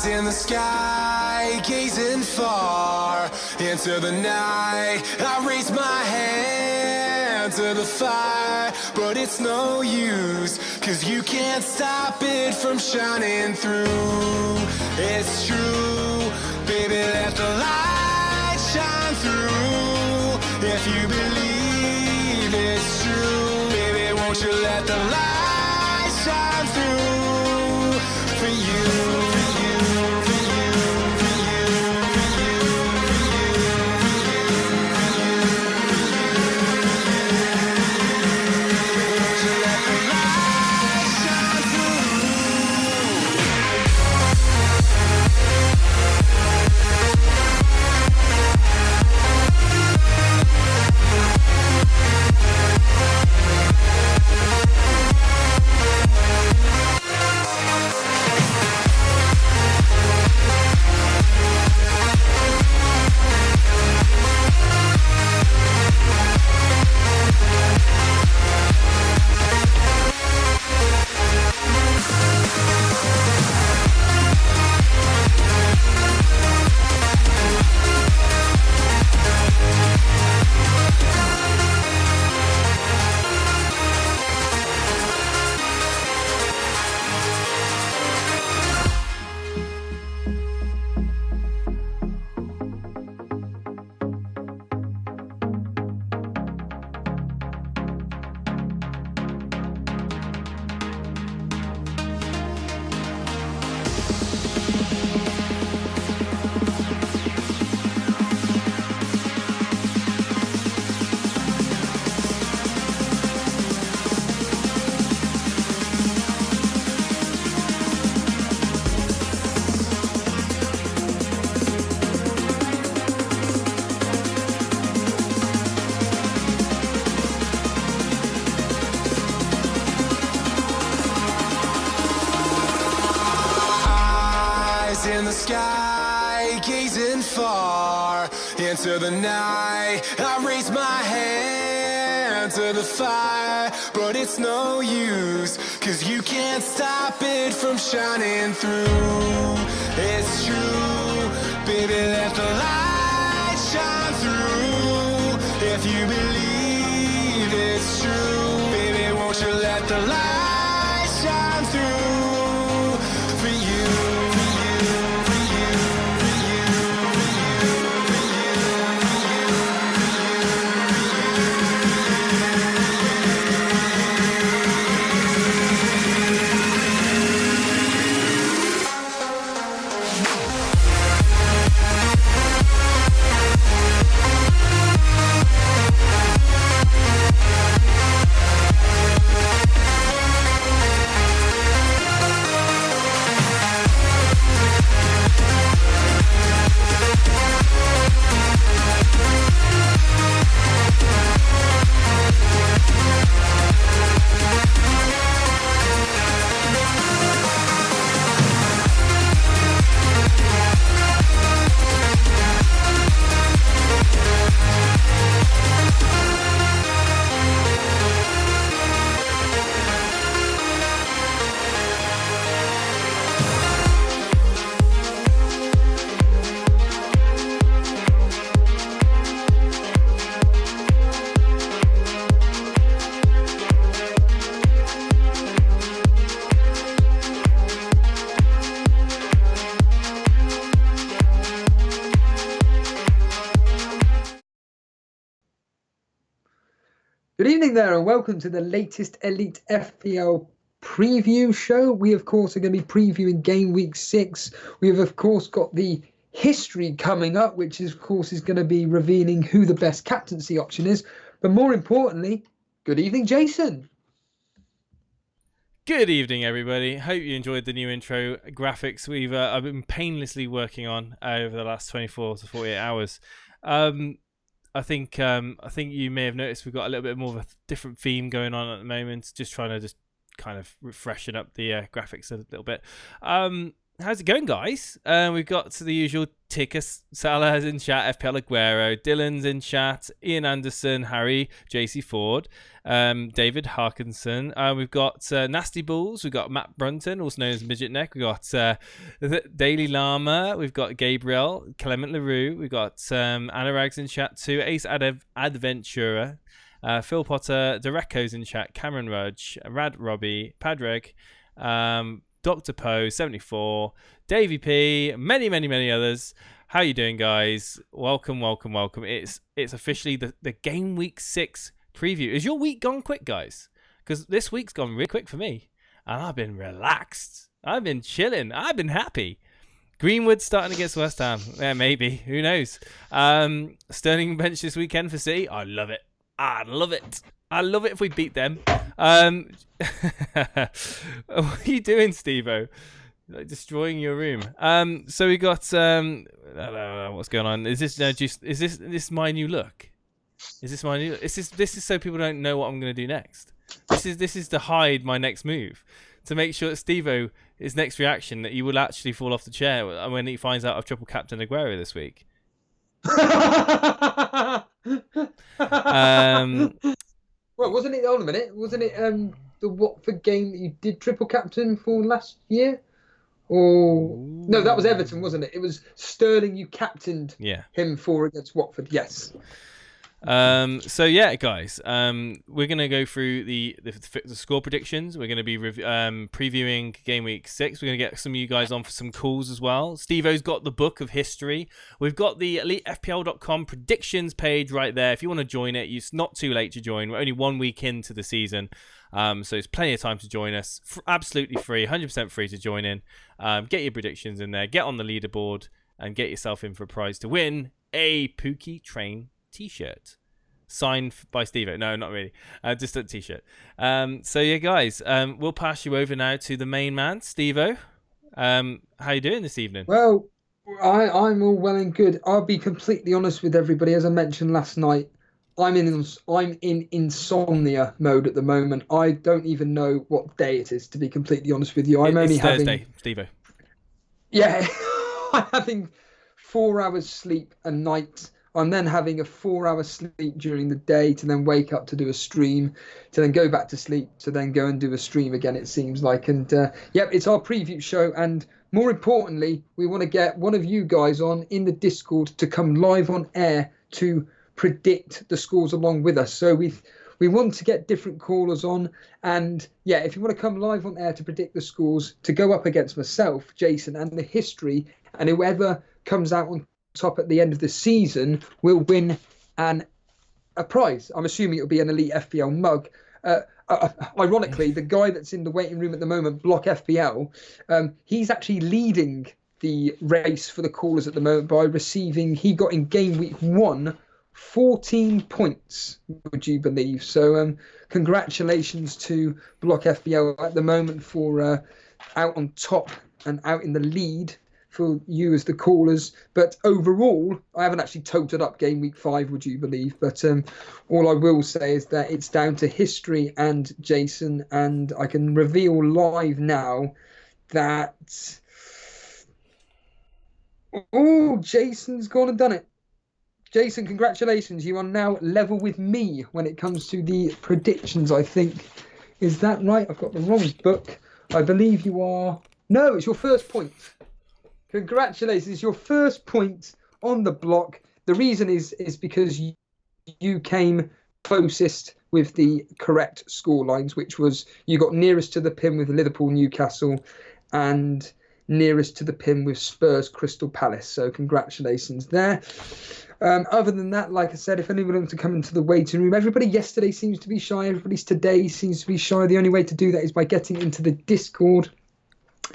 In the sky, gazing far into the night, I raise my hand to the fire, but it's no use, 'cause you can't stop it from shining through. It's true, baby, let the light shine through. If you believe it's true, baby, won't you let the light shine through for you. In the sky, gazing far into the night, I raise my hand to the fire, but it's no use, 'cause you can't stop it from shining through. It's true, baby, let the light shine through. If you believe it's true, baby, won't you let the light shine through for you. Good evening there and welcome to the latest Elite FPL preview show. We, of course, are going to be previewing Game Week 6. We have, of course, got the history coming up, which, of course, is going to be revealing who the best captaincy option is. But more importantly, good evening, Jason. Good evening, everybody. Hope you enjoyed the new intro graphics I've been painlessly working on over the last 24 to 48 hours. I think you may have noticed we've got a little bit more of a different theme going on at the moment. Just trying to kind of freshen up the graphics a little bit. How's it going, guys? We've got the usual Ticker Salah's in chat, FPL Aguero, Dylan's in chat, Ian Anderson, Harry, JC Ford, David Harkinson. We've got Nasty Balls. We've got Matt Brunton, also known as Midget Neck. We've got Daily Llama. We've got Gabriel, Clement LaRue. We've got Anurag's in chat too, Ace Adventurer, Phil Potter, Dereko's in chat, Cameron Rudge, Rad Robbie, Padreg, Dr. Poe 74, Davey P, many others. How you doing, guys? Welcome. It's officially the Game Week 6 preview. Is your week gone quick, guys? Because this week's gone really quick for me, and I've been relaxed. I've been chilling. I've been happy. Greenwood starting against West Ham. Yeah, maybe. Who knows? Sterling bench this weekend for City. I love it. I love it if we beat them. What are you doing, Steve-O? Like destroying your room. So we got what's going on? Is this my new look? This is so people don't know what I'm going to do next. This is to hide my next move, to make sure that Steve-O, his next reaction, that he will actually fall off the chair when he finds out I've triple captain Aguero this week. Well, wasn't it, hold on a minute, wasn't it the Watford game that you did triple captain for last year? Or no, that was Everton, wasn't it? It was Sterling you captained him for against Watford, yes. So yeah, guys, we're gonna go through the score predictions. We're gonna be previewing Game Week 6. We're gonna get some of you guys on for some calls as well. Steve-O's got the book of history. We've got the EliteFPL.com predictions page right there. If you want to join it, it's not too late to join. We're only 1 week into the season, so it's plenty of time to join us. Absolutely free, 100% free to join in. Get your predictions in there. Get on the leaderboard and get yourself in for a prize to win a Pookie Train T-shirt signed by Steve-O. No, not really. Just a T-shirt. So yeah, guys, we'll pass you over now to the main man, Steve-O. How you doing this evening? Well, I'm all well and good. I'll be completely honest with everybody. As I mentioned last night, I'm in insomnia mode at the moment. I don't even know what day it is, to be completely honest with you. It's Thursday, Steve-O. Yeah, I'm having 4 hours sleep a night. I'm then having a 4-hour sleep during the day to then wake up to do a stream, to then go back to sleep, to then go and do a stream again, it seems like. And it's our preview show. And more importantly, we want to get one of you guys on in the Discord to come live on air to predict the scores along with us. So we want to get different callers on. And yeah, if you want to come live on air to predict the scores, to go up against myself, Jason, and the history, and whoever comes out on top at the end of the season will win a prize. I'm assuming it'll be an Elite FPL mug. Ironically, the guy that's in the waiting room at the moment, Block FPL, he's actually leading the race for the callers at the moment by receiving, he got in Game Week 1 14 points, would you believe? So congratulations to Block FPL at the moment for out on top and out in the lead for you as the callers. But overall, I haven't actually totaled up Game Week 5, would you believe? But all I will say is that it's down to history and Jason, and I can reveal live now that Jason's gone and done it. Jason, congratulations. You are now level with me when it comes to the predictions, I think. Is that right? I've got the wrong book. I believe you are... No, it's your first point. Congratulations. It's your first point on the block. The reason is because you came closest with the correct score lines, which was you got nearest to the pin with Liverpool, Newcastle, and nearest to the pin with Spurs, Crystal Palace. So congratulations there. Other than that, like I said, if anyone wants to come into the waiting room, everybody yesterday seems to be shy. Everybody's today seems to be shy. The only way to do that is by getting into the Discord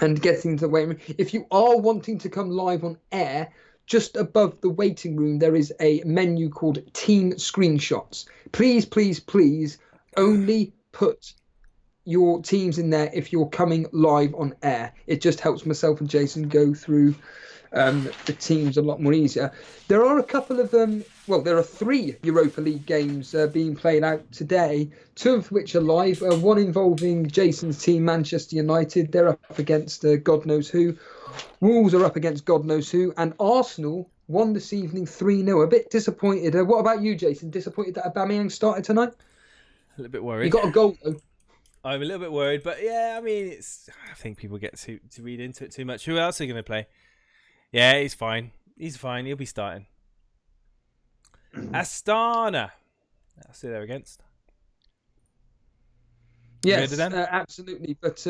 and getting into the waiting room. If you are wanting to come live on air, just above the waiting room, there is a menu called Team Screenshots. Please, please, please, only put your teams in there if you're coming live on air. It just helps myself and Jason go through the teams a lot more easier. There are a couple of there are 3 Europa League games being played out today, 2 of which are live. One involving Jason's team, Manchester United. They're up against God knows who. Wolves are up against God knows who, and Arsenal won this evening 3-0. A bit disappointed. What about you, Jason? Disappointed that Aubameyang started tonight? A little bit worried. He got a goal though. I'm a little bit worried, but yeah, I mean, I think people get to read into it too much. Who else are going to play? Yeah, he's fine. He's fine. He'll be starting. Astana. That's who they're against. Yes, absolutely. But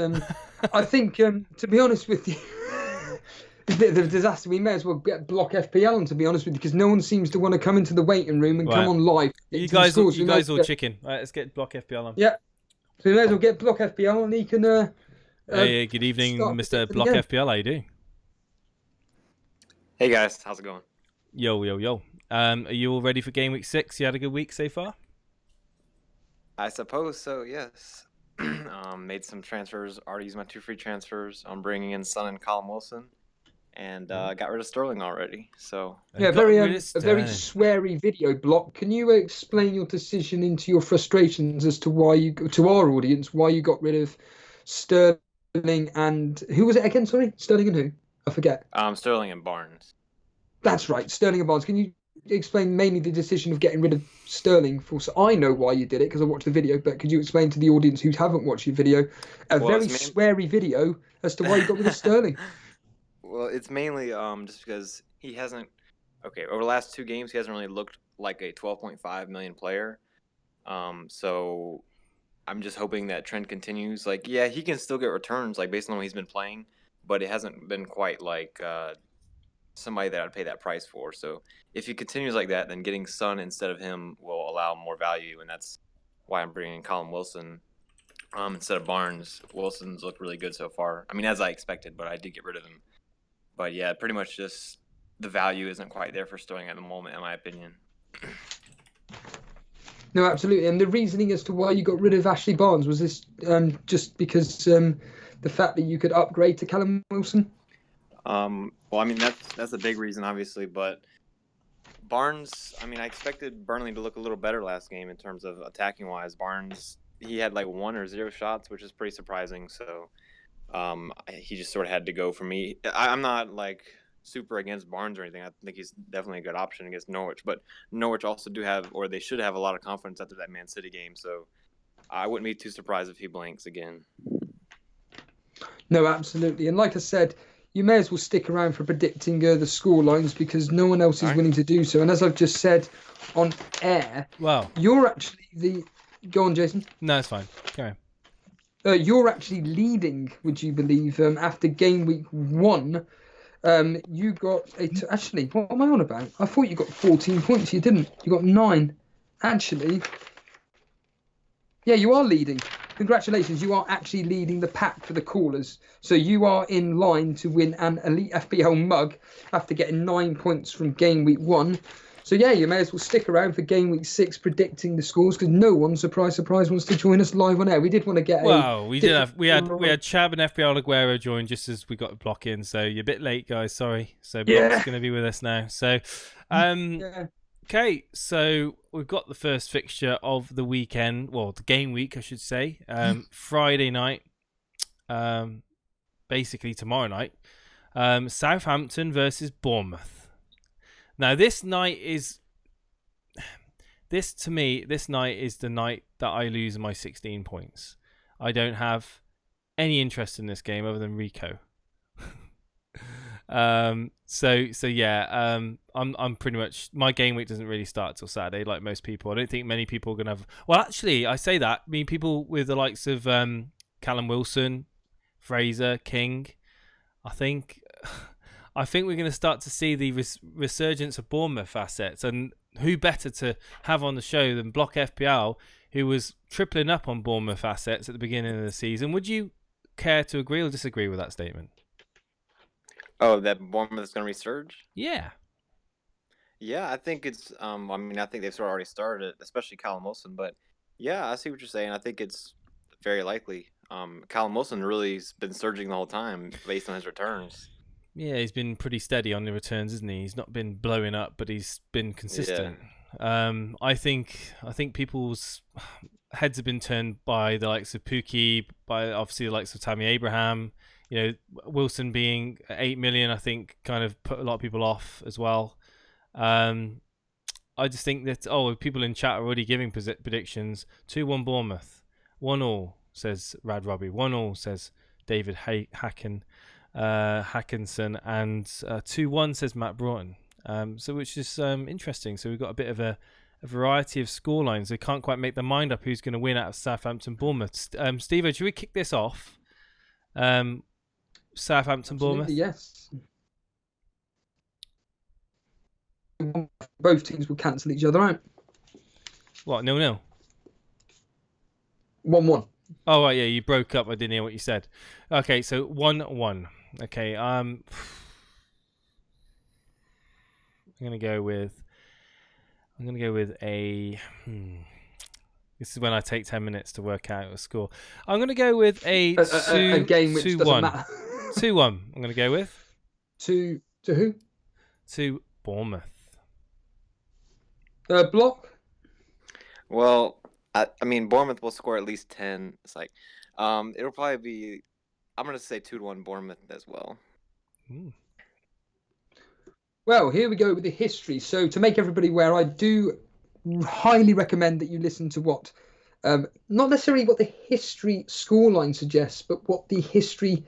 I think, to be honest with you, it's a bit of a disaster. We may as well get block FPL on, to be honest with you, because no one seems to want to come into the waiting room and come on live. You guys all chicken. Right, let's get block FPL on. Yeah. So we may as well get block FPL and he can... hey, good evening, Mr. Block FPL. How you doing? Hey guys, how's it going? Yo. Are you all ready for Game Week 6? You had a good week so far? I suppose so, yes. Made some transfers, already used my 2 free transfers. I'm bringing in Son and Callum Wilson, and got rid of Sterling already. So yeah, a very sweary video block. Can you explain your decision into your frustrations as to why you, to our audience, why you got rid of Sterling and who was it again? Sorry, Sterling and who? I forget. Sterling and Barnes. That's right, Sterling and Barnes. Can you explain mainly the decision of getting rid of Sterling? I know why you did it because I watched the video, but could you explain to the audience who haven't watched your video, very sweary video, as to why you got rid of Sterling? Well, it's mainly just because he hasn't. Okay, over the last 2 games, he hasn't really looked like a 12.5 million player. So I'm just hoping that trend continues. Like, yeah, he can still get returns, like based on what he's been playing, but it hasn't been quite like somebody that I'd pay that price for. So if he continues like that, then getting Son instead of him will allow more value, and that's why I'm bringing Callum Wilson instead of Barnes. Wilson's looked really good so far. I mean, as I expected, but I did get rid of him. But yeah, pretty much just the value isn't quite there for Sterling at the moment, in my opinion. No, absolutely. And the reasoning as to why you got rid of Ashley Barnes, was this just because the fact that you could upgrade to Callum Wilson? Well, I mean, that's a big reason, obviously, but Barnes, I mean, I expected Burnley to look a little better last game in terms of attacking-wise. Barnes, he had like 1 or 0 shots, which is pretty surprising, so he just sort of had to go for me. I'm not like super against Barnes or anything. I think he's definitely a good option against Norwich, but Norwich also they should have a lot of confidence after that Man City game, so I wouldn't be too surprised if he blanks again. No, absolutely. And like I said, you may as well stick around for predicting the score lines because no one else is willing to do so. And as I've just said on air, you're actually the... Go on, Jason. No, it's fine. Go on. You're actually leading, would you believe, after game week 1. You got... Actually, what am I on about? I thought you got 14 points. You didn't. You got 9. Actually, yeah, you are leading. Congratulations, you are actually leading the pack for the callers. So you are in line to win an Elite FPL mug after getting 9 points from game week 1. So yeah, you may as well stick around for game week 6 predicting the scores because no one, surprise, wants to join us live on air. We did want to get we had Chab and FPL Aguero join just as we got a block in. So you're a bit late, guys. Sorry. So Block's going to be with us now. So, okay, so we've got the first fixture of the weekend. Well, the game week, I should say. Friday night, basically tomorrow night. Southampton versus Bournemouth. Now, this night is the night that I lose my 16 points. I don't have any interest in this game other than Rico. I'm pretty much, my game week doesn't really start till Saturday like most people. I don't think many people are gonna have. Well, actually, I say that. I mean, people with the likes of Callum Wilson, Fraser, King. I think I think we're going to start to see the resurgence of Bournemouth assets. And who better to have on the show than Block FPL, who was tripling up on Bournemouth assets at the beginning of the season. Would you care to agree or disagree with that statement? Oh, that Bournemouth is going to resurge? Yeah. Yeah, I think it's. I mean, I think they've sort of already started, especially Callum Wilson. But yeah, I see what you're saying. I think it's very likely. Callum Wilson really has been surging the whole time based on his returns. Yeah, he's been pretty steady on the returns, isn't he? He's not been blowing up, but he's been consistent. Yeah. I think people's heads have been turned by the likes of Pukki, by obviously the likes of Tammy Abraham. You know, Wilson being 8 million, I think, kind of put a lot of people off as well. I just think that people in chat are already giving predictions. 2-1 Bournemouth, 1-1 says Rad Robbie, 1-1 says David Hackinson, and 2-1 says Matt Broughton. So which is interesting. So we've got a bit of a variety of scorelines. They can't quite make their mind up who's going to win out of Southampton Bournemouth. Steve, should we kick this off? Southampton Bournemouth. Yes. Both teams will cancel each other out. What? 0-0? 1-1. Oh right, yeah, you broke up. I didn't hear what you said. Okay, so 1-1. Okay, I'm gonna go with a. This is when I take 10 minutes to work out a score. I'm gonna go with a game which 2-1. doesn't matter. 2-1. I'm gonna go with to who? To Bournemouth. Block. Well, I mean, Bournemouth will score at least 10. It's like, it'll probably be. I'm gonna say 2-1 Bournemouth as well. Ooh. Well, here we go with the history. So to make everybody aware, I do highly recommend that you listen to what, not necessarily what the history scoreline suggests, but what the history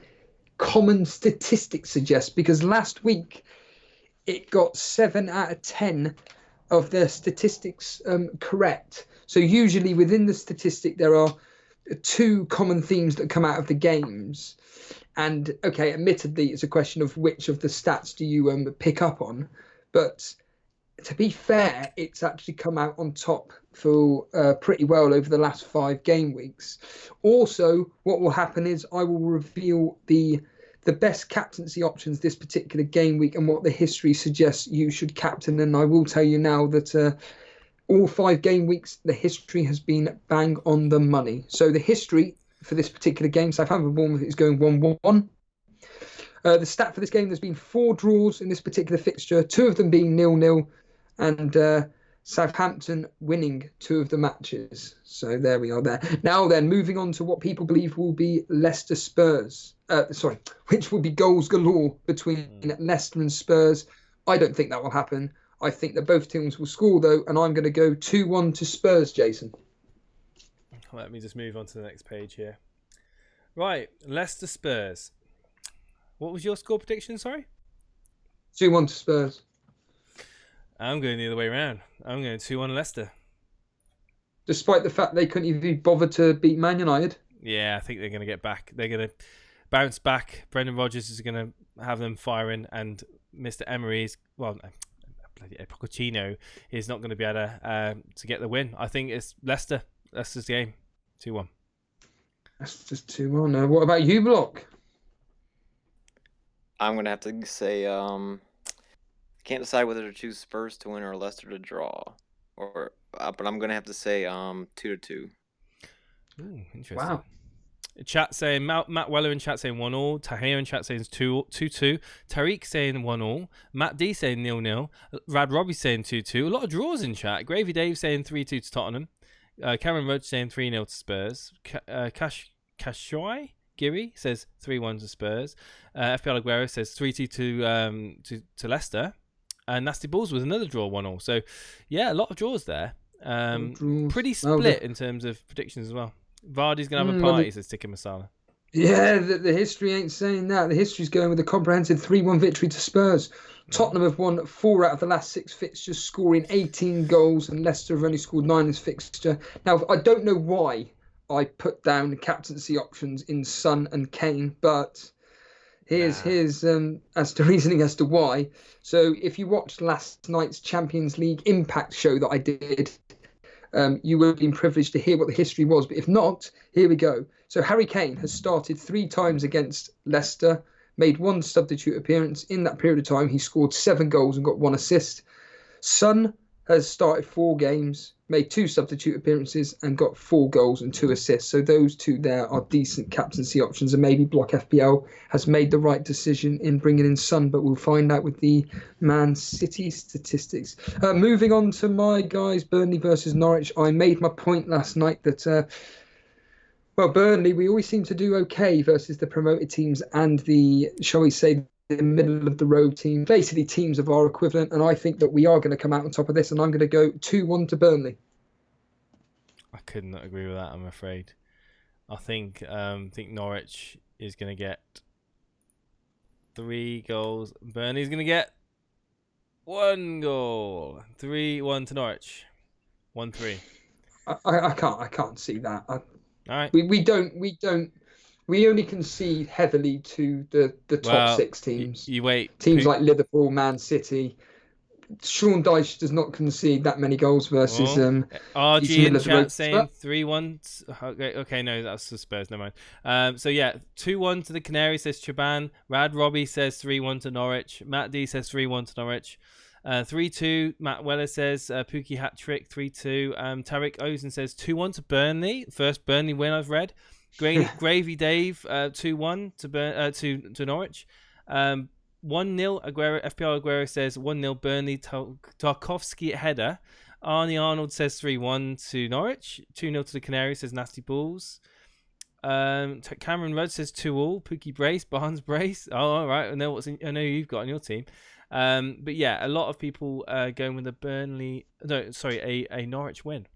common statistics suggests. Because last week it got 7 out of 10 of their statistics correct. So usually within the statistic there are 2 common themes that come out of the games. And okay, admittedly, it's a question of which of the stats do you pick up on. But to be fair, it's actually come out on top for pretty well over the last 5 game weeks. Also, what will happen is I will reveal the best captaincy options this particular game week and what the history suggests you should captain. And I will tell you now that all 5 game weeks, the history has been bang on the money. So the history for this particular game, Southampton Bournemouth, is going 1-1. The stat for this game, there's been 4 draws in this particular fixture, 2 of them being 0-0, and Southampton winning 2 of the matches. So there we are there. Now then, moving on to what people believe will be Leicester Spurs. Which will be goals galore between Leicester and Spurs. I don't think that will happen. I think that both teams will score, though, and I'm going to go 2-1 to Spurs, Jason. Let me just move on to the next page here. Right, Leicester Spurs. What was your score prediction, sorry? 2-1 to Spurs. I'm going the other way around. I'm going 2-1 Leicester. Despite the fact they couldn't even be bothered to beat Man United? Yeah, I think they're going to get back. They're going to bounce back. Brendan Rodgers is going to have them firing, and Mr. Emery's, Pochettino is not going to be able to get the win. I think it's Leicester. Leicester's game. 2-1. That's just 2-1. What about you, Block? I'm going to have to say, can't decide whether to choose Spurs to win or Leicester to draw. But I'm going to have to say 2-2. Ooh, interesting. Wow. Chat saying Matt Weller in chat saying 1-1. Tahir in chat saying 2-2. Tariq saying 1-1. Matt D saying 0-0. Rad Robbie saying 2-2. A lot of draws in chat. Gravy Dave saying 3-2 to Tottenham. Cameron Rudge saying 3-0 to Spurs. Kashoi Giri says 3-1 to Spurs. FPL Aguero says 3-2 to Leicester. And Nasty Balls with another draw 1-0. So yeah, a lot of draws there. Pretty split in terms of predictions as well. Vardy's going to have a party, says Tikka Masala. Yeah, the history ain't saying that. The history's going with a comprehensive 3-1 victory to Spurs. Tottenham have won 4 out of the last 6 fixtures, scoring 18 goals, and Leicester have only scored 9 this fixture. Now, I don't know why I put down captaincy options in Son and Kane, but Here's as to reasoning as to why. So if you watched last night's Champions League Impact show that I did, you would have been privileged to hear what the history was. But if not, here we go. So Harry Kane has started 3 times against Leicester, made 1 substitute appearance. In that period of time, he scored 7 goals and got 1 assist. Son has started 4 games, made 2 substitute appearances and got 4 goals and 2 assists. So those 2 there are decent captaincy options, and maybe Block FPL has made the right decision in bringing in Son, but we'll find out with the Man City statistics. Moving on to my guys, Burnley versus Norwich. I made my point last night that Burnley, we always seem to do okay versus the promoted teams and the, shall we say, the middle of the road team, basically teams of our equivalent, and I think that we are going to come out on top of this, and I'm going to go 2-1 to Burnley. I could not agree with that, I'm afraid. I think Norwich is going to get 3 goals. Burnley's going to get 1 goal. 3-1 to Norwich. 1-3. I can't see that. All right. We only concede heavily to the top 6 teams. You wait. Teams like Liverpool, Man City. Sean Dyche does not concede that many goals versus RG in chat saying 3-1. Okay, no, that's the Spurs. Never mind. So yeah, 2-1 to the Canaries, says Chaban. Rad Robbie says 3-1 to Norwich. Matt D says 3-1 to Norwich. 3-2. Matt Weller says Pookie hat trick. 3-2. Tarek Ozen says 2-1 to Burnley. First Burnley win I've read. Gravy Dave 2-1 to Norwich. 1-0 Aguero. FPL Aguero says 1-0 Burnley. Tarkovsky header. Arnie Arnold says 3-1 to Norwich. 2-0 to the Canaries, says Nasty Balls. Cameron Rudd says 2-2. Pookie Brace, Barnes Brace. Oh, all right. I know who you've got on your team. But yeah, a lot of people going with a Norwich win.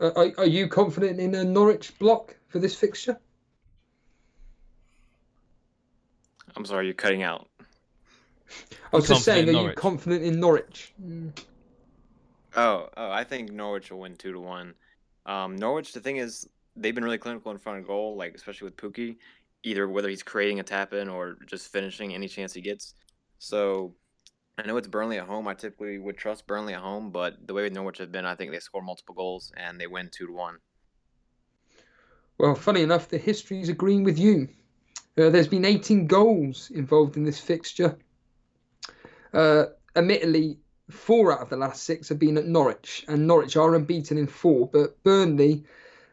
Are you confident in a Norwich block for this fixture? I'm sorry, you're cutting out. I was just saying, are you confident in Norwich? Oh, I think Norwich will win 2-1. Norwich, the thing is, they've been really clinical in front of goal, like especially with Pookie, either whether he's creating a tap in or just finishing any chance he gets. So I know it's Burnley at home. I typically would trust Burnley at home, but the way Norwich have been, I think they score multiple goals and they win 2-1. Well, funny enough, the history is agreeing with you. There's been 18 goals involved in this fixture. Admittedly, 4 out of the last 6 have been at Norwich, and Norwich are unbeaten in 4, but Burnley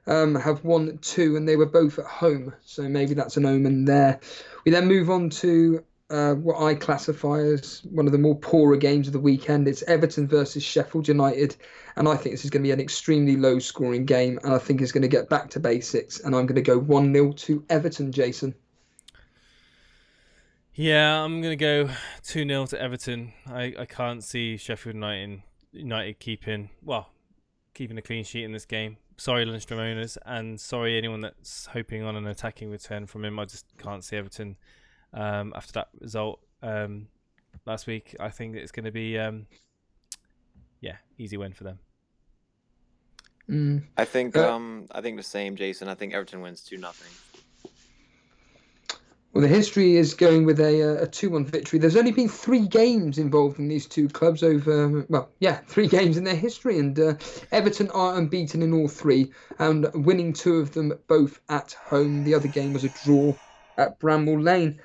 have won 2, and they were both at home, so maybe that's an omen there. We then move on to what I classify as one of the more poorer games of the weekend. It's Everton versus Sheffield United, and I think this is going to be an extremely low-scoring game, and I think it's going to get back to basics, and I'm going to go 1-0 to Everton, Jason. Yeah, I'm going to go 2-0 to Everton. I can't see Sheffield United keeping a clean sheet in this game. Sorry, Lundstrom owners, and sorry anyone that's hoping on an attacking return from him. I just can't see Everton after that result last week. I think it's going to be easy win for them. I think the same, Jason. I think Everton wins 2-0. Well, the history is going with a 2-1 victory. There's only been 3 games involved in these 2 clubs 3 games in their history, and Everton are unbeaten in all 3 and winning 2 of them both at home. The other game was a draw at Bramall Lane.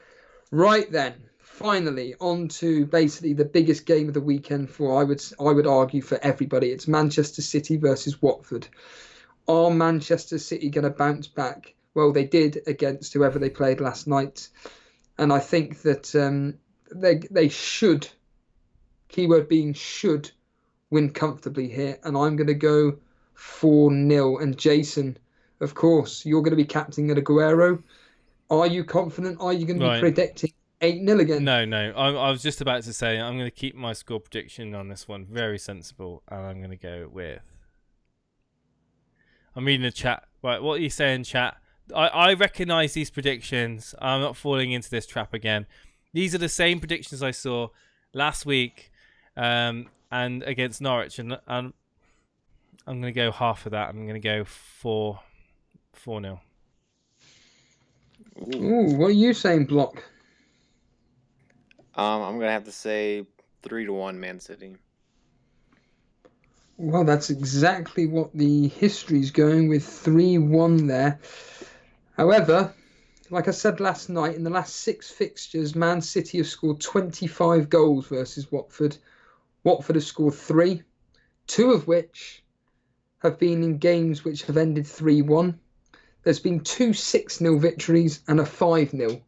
Right then, finally, on to basically the biggest game of the weekend for, I would argue, for everybody. It's Manchester City versus Watford. Are Manchester City going to bounce back? Well, they did against whoever they played last night. And I think that they should, keyword being should, win comfortably here. And I'm going to go 4-0. And Jason, of course, you're going to be captaining Aguero. Are you confident? Are you going to be predicting 8-0 again? No. I was just about to say I'm going to keep my score prediction on this one very sensible. And I'm going to go with... I'm reading the chat. Right, what are you saying, chat? I recognise these predictions. I'm not falling into this trap again. These are the same predictions I saw last week and against Norwich. And I'm going to go half of that. I'm going to go 4-0. Ooh, what are you saying, Block? I'm gonna have to say 3-1 Man City. Well, that's exactly what the history's going with 3-1 there. However, like I said last night, in the last 6 fixtures, Man City have scored 25 goals versus Watford. Watford have scored 3, 2 of which have been in games which have ended 3-1. There's been 2 6-0 victories and a 5-0.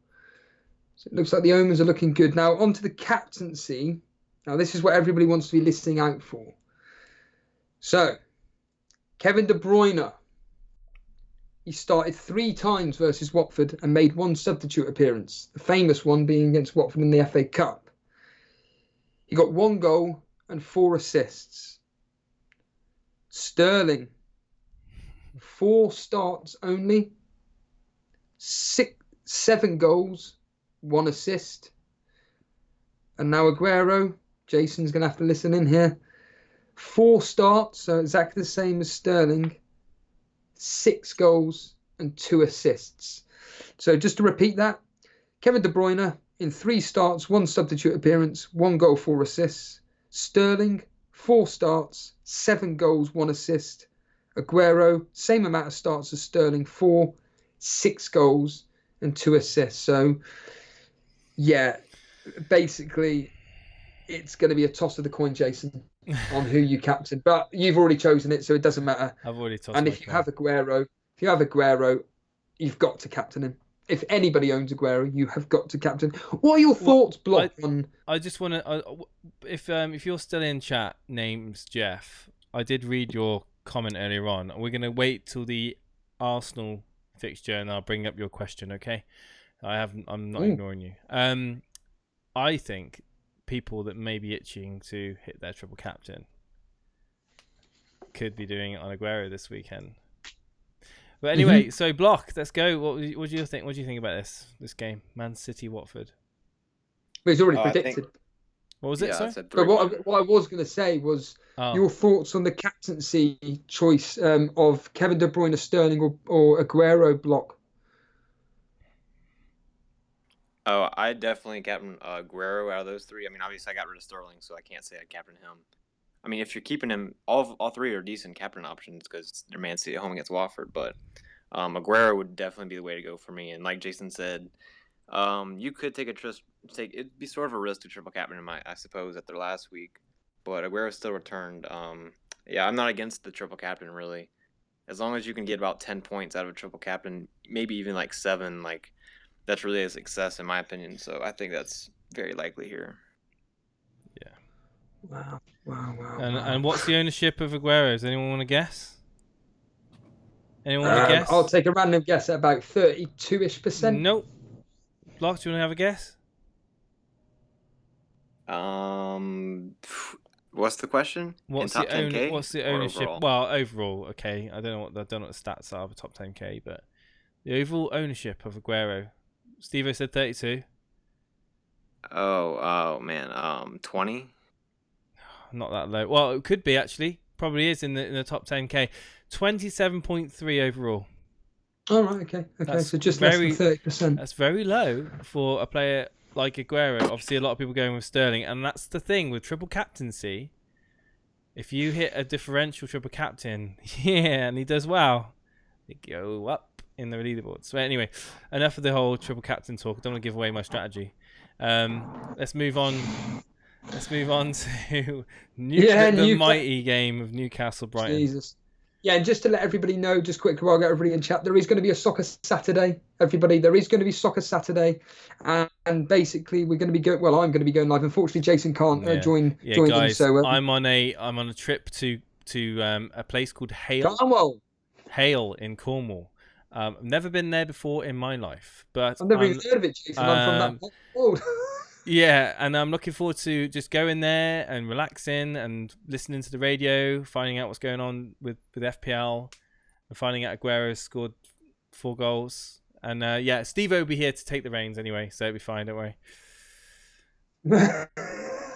So it looks like the omens are looking good. Now, on to the captaincy. Now, this is what everybody wants to be listening out for. So, Kevin De Bruyne. He started 3 times versus Watford and made 1 substitute appearance. The famous one being against Watford in the FA Cup. He got 1 goal and 4 assists. Sterling. 4 starts only. 7 goals, 1 assist. And now Aguero. Jason's going to have to listen in here. 4 starts, so exactly the same as Sterling. 6 goals and 2 assists. So just to repeat that, Kevin De Bruyne in 3 starts, 1 substitute appearance, 1 goal, 4 assists. Sterling, 4 starts, 7 goals, 1 assist. Aguero, same amount of starts as Sterling, 4, 6 goals and 2 assists. So, yeah, basically, it's going to be a toss of the coin, Jason, on who you captain. But you've already chosen it, so it doesn't matter. I've already tossed. And if you have Aguero, you've got to captain him. If anybody owns Aguero, you have got to captain. What are your thoughts, Block? I just want to. If you're still in chat, name's Jeff. I did read your comment earlier on. We're going to wait till the Arsenal fixture, and I'll bring up your question. Okay? I'm not ignoring you. I think people that may be itching to hit their triple captain could be doing it on Aguero this weekend. But anyway, so Block, let's go. What do you think? What do you think about this game, Man City Watford? Well, it's already predicted. What was it? Yeah, Sorry? But what I was going to say was your thoughts on the captaincy choice of Kevin De Bruyne, Sterling, or Aguero, Block. Oh, I definitely captain Aguero out of those 3. I mean, obviously I got rid of Sterling, so I can't say I captain him. I mean, if you're keeping him, all 3 are decent captain options because they're Man City at home against Watford. But Aguero would definitely be the way to go for me. And like Jason said, you could take it'd be sort of a risk to triple captain him, I suppose, after last week. But Aguero still returned. Yeah, I'm not against the triple captain really, as long as you can get about 10 points out of a triple captain, maybe even like 7, like. That's really a success in my opinion, so I think that's very likely here. Yeah. Wow. And what's the ownership of Aguero? Does anyone want to guess? Anyone want to guess? I'll take a random guess at about 32-ish%. Nope. Block, do you want to have a guess? What's the question? What's top 10K? What's the ownership? Overall? Well, overall, okay. I don't know what the stats are of top 10K, but the overall ownership of Aguero. Steve-O said 32. Oh man, 20. Not that low. Well, it could be actually. Probably is in the top 10K. 27.3 overall. All right, okay. So just less than 30%. That's very low for a player like Aguero. Obviously, a lot of people going with Sterling, and that's the thing with triple captaincy. If you hit a differential triple captain, and he does well, they go up in the leaderboards. So anyway, enough of the whole triple captain talk. I don't want to give away my strategy. Let's move on. Let's move on to the mighty game of Newcastle Brighton. Jesus. Yeah, and just to let everybody know, just quickly while I get everybody in chat, there is going to be a soccer Saturday. Everybody, there is going to be soccer Saturday, and basically we're going to be going. Well, I'm going to be going live. Unfortunately, Jason can't join. Yeah, join guys, them, so I'm on a trip to a place called Hale. Hale in Cornwall. I've never been there before in my life, but I've never even heard of it, Jason. I'm from that world. Yeah, and I'm looking forward to just going there and relaxing and listening to the radio, finding out what's going on with FPL, and finding out Aguero scored 4 goals. And Steve-O will be here to take the reins anyway, so it'll be fine, don't worry.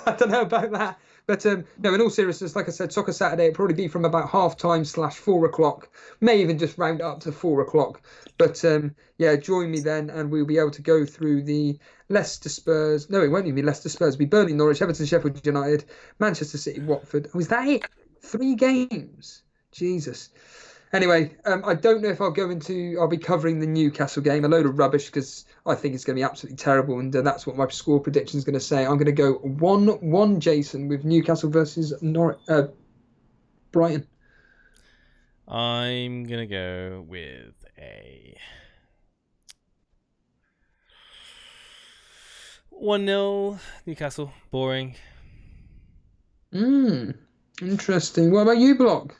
I don't know about that. But no, in all seriousness, like I said, Soccer Saturday, it'll probably be from about 30:30 / 4 o'clock. May even just round it up to 4 o'clock. But yeah, join me then, and we'll be able to go through the Leicester Spurs. No, it won't even be Leicester Spurs. It'll be Burnley, Norwich, Everton, Sheffield United, Manchester City, Watford. Oh, is that it? 3 games? Jesus. Anyway, I don't know if I'll be covering the Newcastle game, a load of rubbish, because I think it's going to be absolutely terrible, and that's what my score prediction is going to say. I'm going to go 1-1, Jason, with Newcastle versus Brighton. I'm going to go with a 1-0 Newcastle. Boring. Interesting. What about you, Block?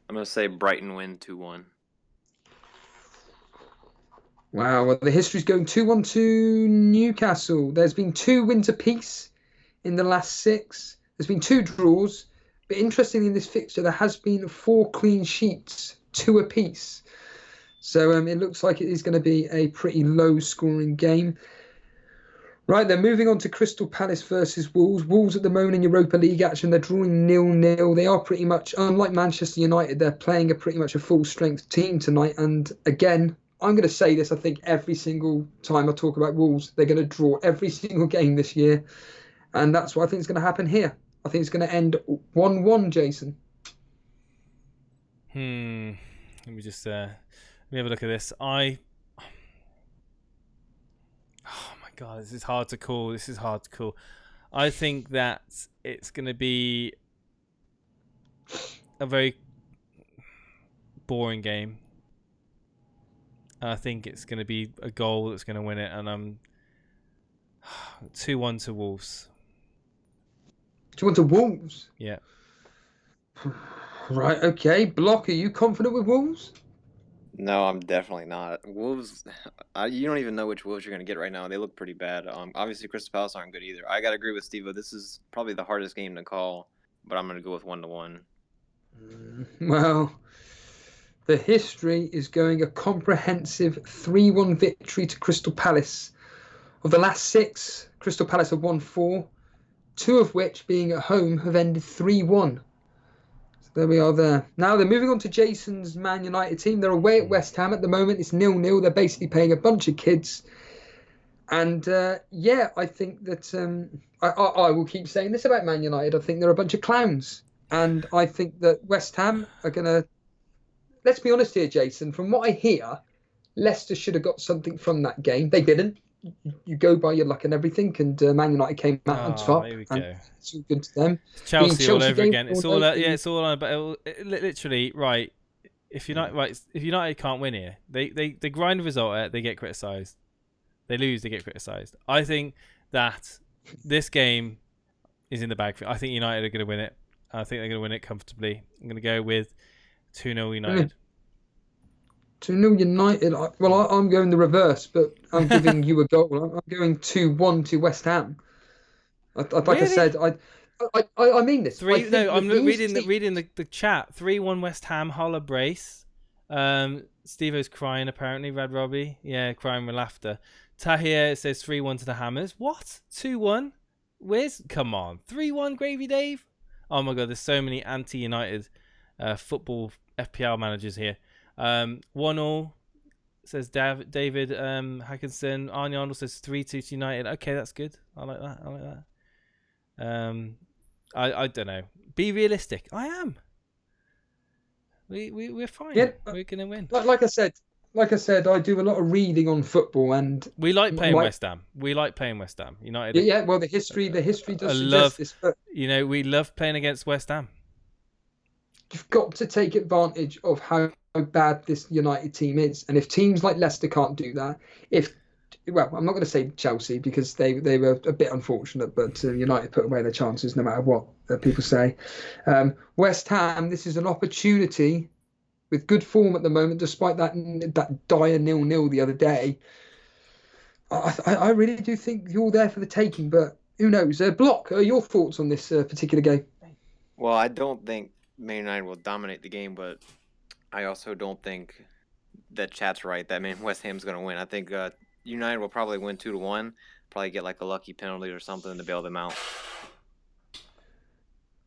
I'm going to say Brighton win 2-1. Wow, well, the history's going 2-1 to Newcastle. There's been 2 wins apiece in the last 6. There's been 2 draws. But interestingly, in this fixture, there has been 4 clean sheets, 2 apiece. So it looks like it is going to be a pretty low-scoring game. Right, then moving on to Crystal Palace versus Wolves. Wolves at the moment in Europa League action, they're drawing 0-0. They are pretty much, unlike Manchester United, they're playing pretty much a full-strength team tonight. And again, I'm going to say this, I think every single time I talk about Wolves, they're going to draw every single game this year. And that's what I think is going to happen here. I think it's going to end 1-1, Jason. Let me just let me have a look at this. Oh my God, this is hard to call. I think that it's going to be a very boring game. I think it's going to be a goal that's going to win it, and I'm 2-1 to Wolves. 2-1 to Wolves? Yeah. Right, okay. Block, are you confident with Wolves? No, I'm definitely not. Wolves, you don't even know which Wolves you're going to get right now. They look pretty bad. Obviously, Crystal Palace aren't good either. I got to agree with Steve. This is probably the hardest game to call, but I'm going to go with 1-1. Well, the history is going a comprehensive 3-1 victory to Crystal Palace. Of the last 6, Crystal Palace have won 4, 2 of which, being at home, have ended 3-1. There we are there. Now they're moving on to Jason's Man United team. They're away at West Ham at the moment. It's 0-0. They're basically playing a bunch of kids. And yeah, I think that I will keep saying this about Man United. I think they're a bunch of clowns. And I think that West Ham are going to... Let's be honest here, Jason. From what I hear, Leicester should have got something from that game. They didn't. You go by your luck and everything, and Man United came out on top. There we and go. it's all good to them. Chelsea all over again. It's all it's all on. But literally, right. If United can't win here, they grind a result out, they get criticised. They lose, they get criticised. I think that this game is in the bag. I think United are going to win it. I think they're going to win it comfortably. I'm going to go with 2-0 United. 2-0 United. Well, I'm going the reverse, but I'm giving you a goal. I'm going 2-1 to West Ham. Like I said, I mean this. I'm reading the chat. 3-1 West Ham. Holla brace. Steve-O's crying apparently. Rad Robbie, yeah, crying with laughter. Tahir says 3-1 to the Hammers. What? 2-1? Come on, 3-1 Gravy Dave. Oh my God, there's so many anti-United football FPL managers here. 1-1 says David Hackinson. Arnie Arnold says 3-2 to United. Okay, that's good. I like that. I don't know. Be realistic. I am. We're fine. Yeah, we're gonna win. Like I said, I do a lot of reading on football, and we like playing West Ham. United. Yeah. Well, the history does suggest this. But we love playing against West Ham. You've got to take advantage of how bad this United team is, and if teams like Leicester can't do that, I'm not going to say Chelsea because they were a bit unfortunate, but United put away their chances no matter what people say. West Ham, this is an opportunity with good form at the moment, despite that dire 0-0 the other day. I really do think you're there for the taking, but who knows? Block, your thoughts on this particular game? Well, I don't think Man United will dominate the game, but I also don't think that chat's right that West Ham's going to win. I think United will probably win 2-1, probably get like a lucky penalty or something to bail them out.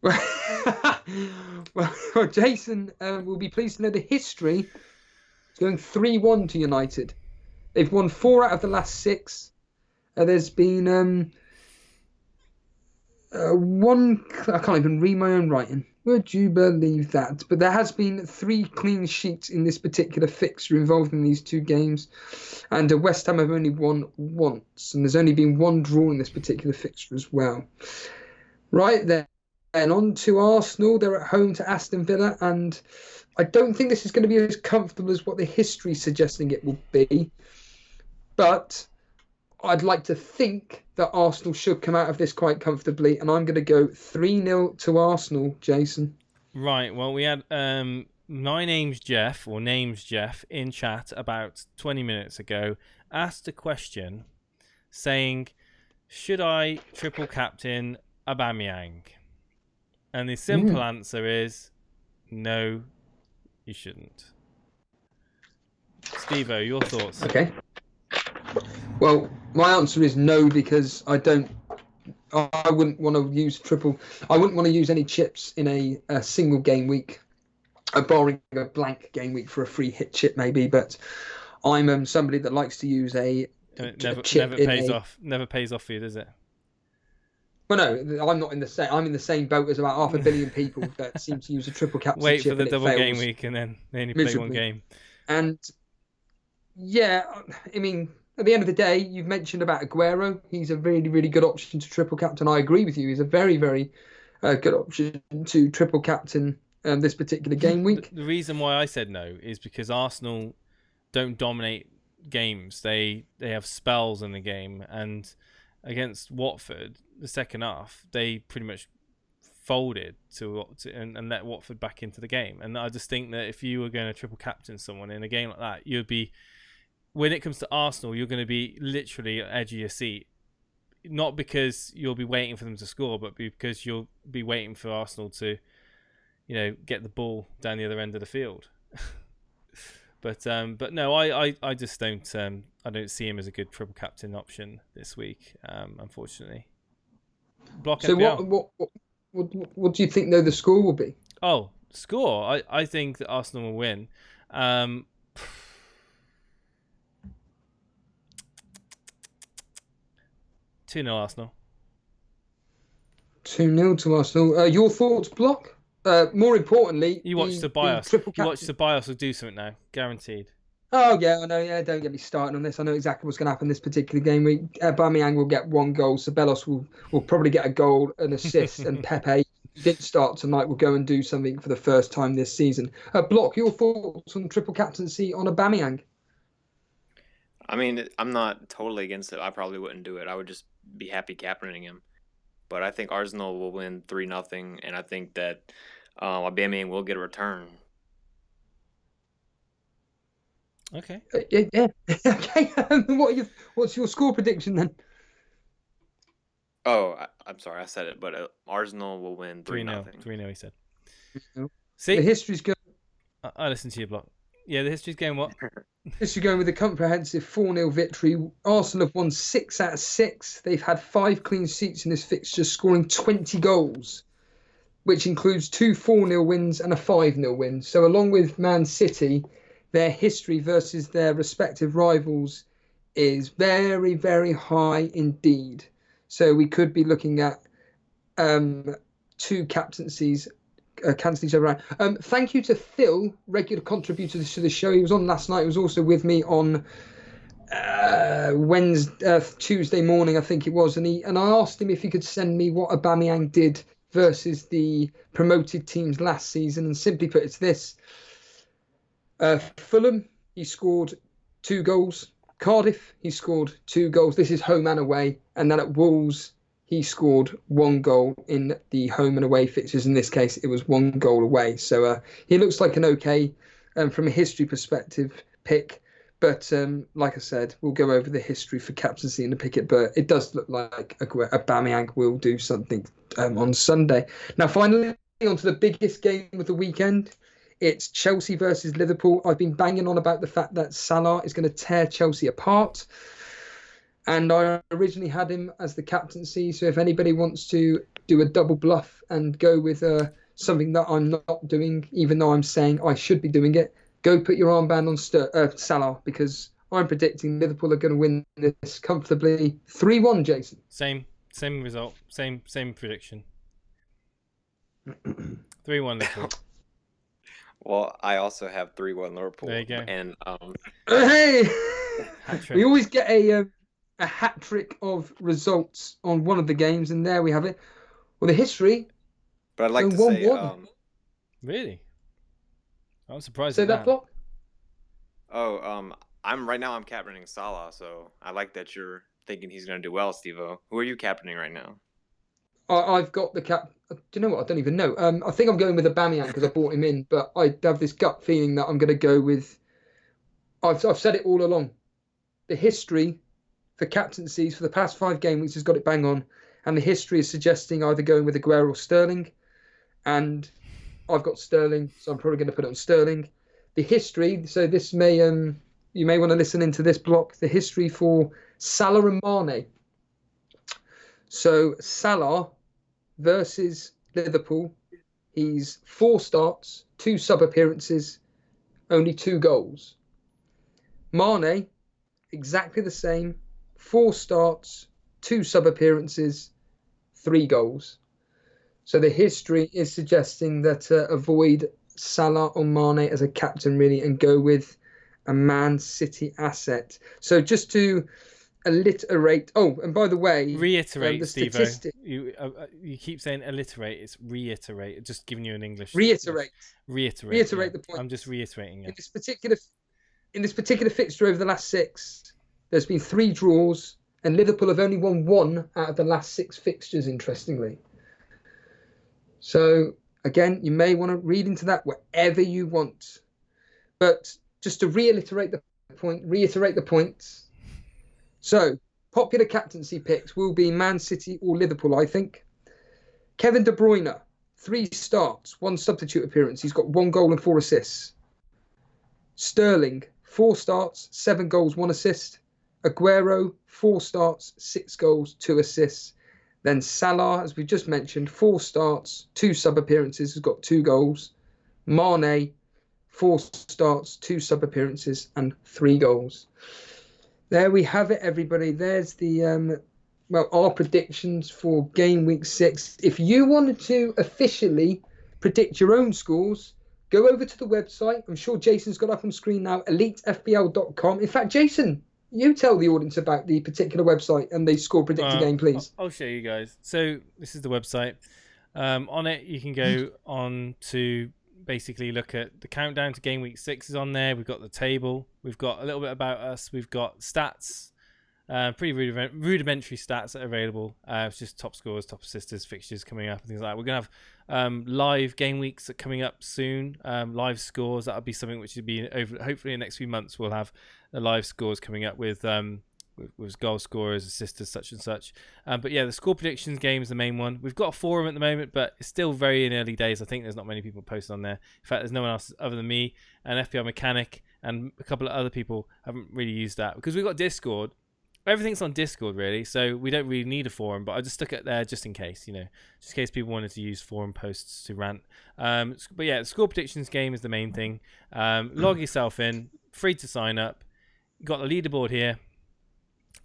Well, Jason will be pleased to know the history. It's going 3-1 to United. They've won 4 out of the last 6. There's been one. I can't even read my own writing. Would you believe that? But there has been 3 clean sheets in this particular fixture involved in these 2 games, and West Ham have only won once, and there's only been 1 draw in this particular fixture as well. Right then, and on to Arsenal. They're at home to Aston Villa, and I don't think this is going to be as comfortable as what the history is suggesting it will be, but I'd like to think that Arsenal should come out of this quite comfortably, and I'm going to go 3-0 to Arsenal, Jason. Right, well, we had names Jeff in chat about 20 minutes ago asked a question saying, should I triple captain Aubameyang? And the simple answer is no, you shouldn't. Steve-O, your thoughts? Okay. Well, my answer is no, because I wouldn't want to use I wouldn't want to use any chips in a single game week, barring a blank game week for a free hit chip maybe. But I'm somebody that likes to use a chip. Never pays off for you, does it? Well, no, I'm not in the same. I'm in the same boat as about 500 million people that seem to use a triple captain. Wait chip for the double game week and then they only play one game. And yeah, I mean, at the end of the day, you've mentioned about Aguero. He's a really, really good option to triple captain. I agree with you. He's a very, very good option to triple captain this particular game week. The reason why I said no is because Arsenal don't dominate games. They have spells in the game, and against Watford, the second half, they pretty much folded and let Watford back into the game. And I just think that if you were going to triple captain someone in a game like that, you'd be, when it comes to Arsenal, you're going to be literally at the edge of your seat. Not because you'll be waiting for them to score, but because you'll be waiting for Arsenal to, get the ball down the other end of the field. But no, I just don't I don't see him as a good triple captain option this week, unfortunately. Block so FPL. What do you think though the score will be? Oh, score! I think that Arsenal will win. 2-0 Arsenal. 2-0 to Arsenal. Your thoughts, Block? More importantly, you watch the bias. You watch the bias will do something now, guaranteed. Oh yeah, I know. Yeah, don't get me started on this. I know exactly what's going to happen this particular game week. Aubameyang will get 1 goal. Ceballos will probably get a goal, an assist, and Pepe, who didn't start tonight, will go and do something for the first time this season. Block, your thoughts on triple captaincy on Aubameyang? I mean, I'm not totally against it. I probably wouldn't do it. I would just be happy captaining him. But I think Arsenal will win 3-0, and I think that Aubameyang will get a return. Okay. Yeah. Okay. What's your score prediction then? Oh, I'm sorry, I said it, but Arsenal will win 3-0. 3-0, he said. See, the history's going. I listened to you, Block. Yeah, the history's going what? History going with a comprehensive 4-0 victory. Arsenal have won 6 out of 6. They've had 5 clean sheets in this fixture, scoring 20 goals, which includes 2 4-0 wins and a 5-0 win. So along with Man City, their history versus their respective rivals is very, very high indeed. So we could be looking at 2 captaincies cancel each other out. Thank you to Phil, regular contributor to the show. He was on last night. He was also with me on Tuesday morning, I think it was, and I asked him if he could send me what Aubameyang did versus the promoted teams last season. And simply put, it's this: Fulham, he scored 2 goals. Cardiff, he scored 2 goals. This is home and away. And then at Wolves, he scored 1 goal in the home and away fixtures. In this case, it was 1 goal away. So he looks like an okay, from a history perspective, pick. But like I said, we'll go over the history for captaincy in the picket. But it does look like Aubameyang will do something on Sunday. Now, finally, on to the biggest game of the weekend. It's Chelsea versus Liverpool. I've been banging on about the fact that Salah is going to tear Chelsea apart. And I originally had him as the captaincy. So if anybody wants to do a double bluff and go with something that I'm not doing, even though I'm saying I should be doing it. Go put your armband on Salah, because I'm predicting Liverpool are going to win this comfortably 3-1, Jason. Same result. Same prediction. 3-1 Liverpool. Well, I also have 3-1 Liverpool. There you go. And Hey, Hat-trick. we always get a hat trick of results on one of the games, and there we have it. Well, the history. but I'd like to 1-1. say, Really? I'm surprised Say at that, that. block. I'm captaining Salah, so I like that you're thinking he's going to do well, Steve-O. Who are you captaining right now? I've got the cap. Do you know what? I don't even know. I think I'm going with Aubameyang because I bought him in, but I have this gut feeling that I'm going to go with. I've said it all along. The history for captaincies for the past 5 game weeks has got it bang on, and the history is suggesting either going with Aguero or Sterling, and I've got Sterling, so I'm probably going to put it on Sterling. The history, so this may you may want to listen into this block. The history for Salah and Mane. So Salah versus Liverpool, he's 4 starts, 2 sub appearances, only 2 goals. Mane, exactly the same, 4 starts, 2 sub appearances, 3 goals. So the history is suggesting that avoid Salah or Mane as a captain, really, and go with a Man City asset. So just to alliterate. Oh, and by the way, Reiterate, the Steve-O. statistic. You keep saying alliterate. It's reiterate. Just giving you an English. Reiterate. Reiterate The point. I'm just reiterating it. In this particular fixture over the last 6, there's been 3 draws, and Liverpool have only won 1 out of the last 6 fixtures, interestingly. So, again, you may want to read into that wherever you want. But just to reiterate the point. So, popular captaincy picks will be Man City or Liverpool, I think. Kevin De Bruyne, 3 starts, 1 substitute appearance. He's got 1 goal and 4 assists. Sterling, 4 starts, 7 goals, 1 assist. Aguero, 4 starts, 6 goals, 2 assists. Then Salah, as we just mentioned, 4 starts, 2 sub appearances, has got 2 goals. Mane, 4 starts, 2 sub appearances, and 3 goals. There we have it, everybody. There's the our predictions for game week 6. If you wanted to officially predict your own scores, go over to the website. I'm sure Jason's got up on screen now, elitefpl.com. In fact, Jason, you tell the audience about the particular website and the score predictor game, please. I'll show you guys. So this is the website. On it, you can go on to basically look at the countdown to game week 6 is on there. We've got the table. We've got a little bit about us. We've got stats, pretty rudimentary stats that are available. It's just top scores, top assists, fixtures coming up and things like that. We're going to have live game weeks coming up soon. Live scores, that'll be something which will be over. Hopefully in the next few months we'll have the live scores coming up with goal scorers, assisters, such and such. But yeah, the score predictions game is the main one. We've got a forum at the moment, but it's still very in early days. I think there's not many people posted on there. In fact, there's no one else other than me and FPL Mechanic and a couple of other people haven't really used that because we've got Discord. Everything's on Discord, really, so we don't really need a forum, but I just stuck it there just in case, just in case people wanted to use forum posts to rant. But yeah, the score predictions game is the main thing. Log yourself in, free to sign up. You've got the leaderboard here.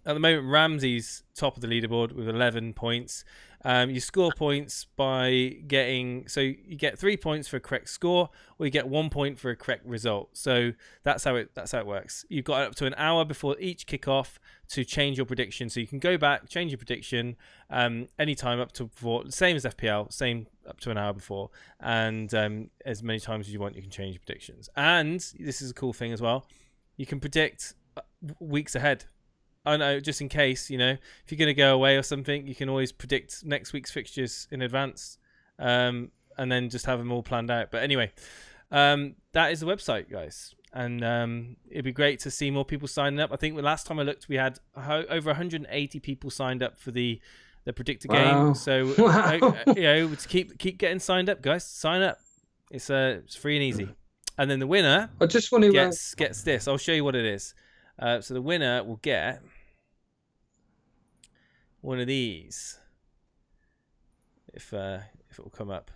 At the moment, Ramsey's top of the leaderboard with 11 points. You score points by getting... So you get 3 points for a correct score, or you get 1 point for a correct result. So that's how it works. You've got up to an hour before each kickoff to change your prediction. So you can go back, change your prediction anytime up to before. Same as FPL, same up to an hour before. And as many times as you want, you can change your predictions. And this is a cool thing as well. You can predict weeks ahead. I know, just in case, if you're going to go away or something, you can always predict next week's fixtures in advance and then just have them all planned out. But anyway, that is the website, guys. And it'd be great to see more people signing up. I think the last time I looked, we had over 180 people signed up for the predictor game. So, to keep getting signed up, guys. Sign up. It's free and easy. And then the winner I just want to gets this. I'll show you what it is. So the winner will get one of these. if it will come up.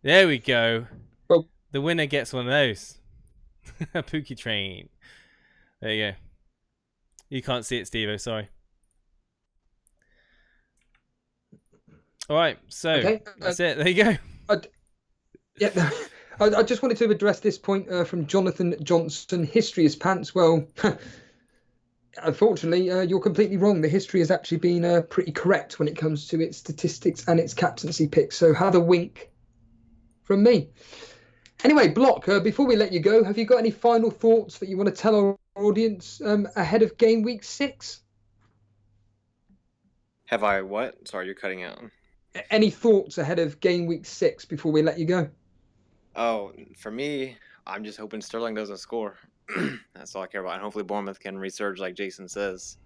There we go. Well, the winner gets one of those. A Pookie train. There you go. You can't see it, Steve-O, sorry. All right, so okay. that's it. There you go. Yeah, I just wanted to address this point from Jonathan Johnson. History is pants. Well, unfortunately, you're completely wrong. The history has actually been pretty correct when it comes to its statistics and its captaincy picks. So have a wink from me. Anyway, Block, before we let you go, have you got any final thoughts that you want to tell our audience ahead of game week 6? Have I what? Sorry, you're cutting out. Any thoughts ahead of game week 6 before we let you go? Oh, for me, I'm just hoping Sterling doesn't score. That's all I care about. And hopefully Bournemouth can resurge like Jason says.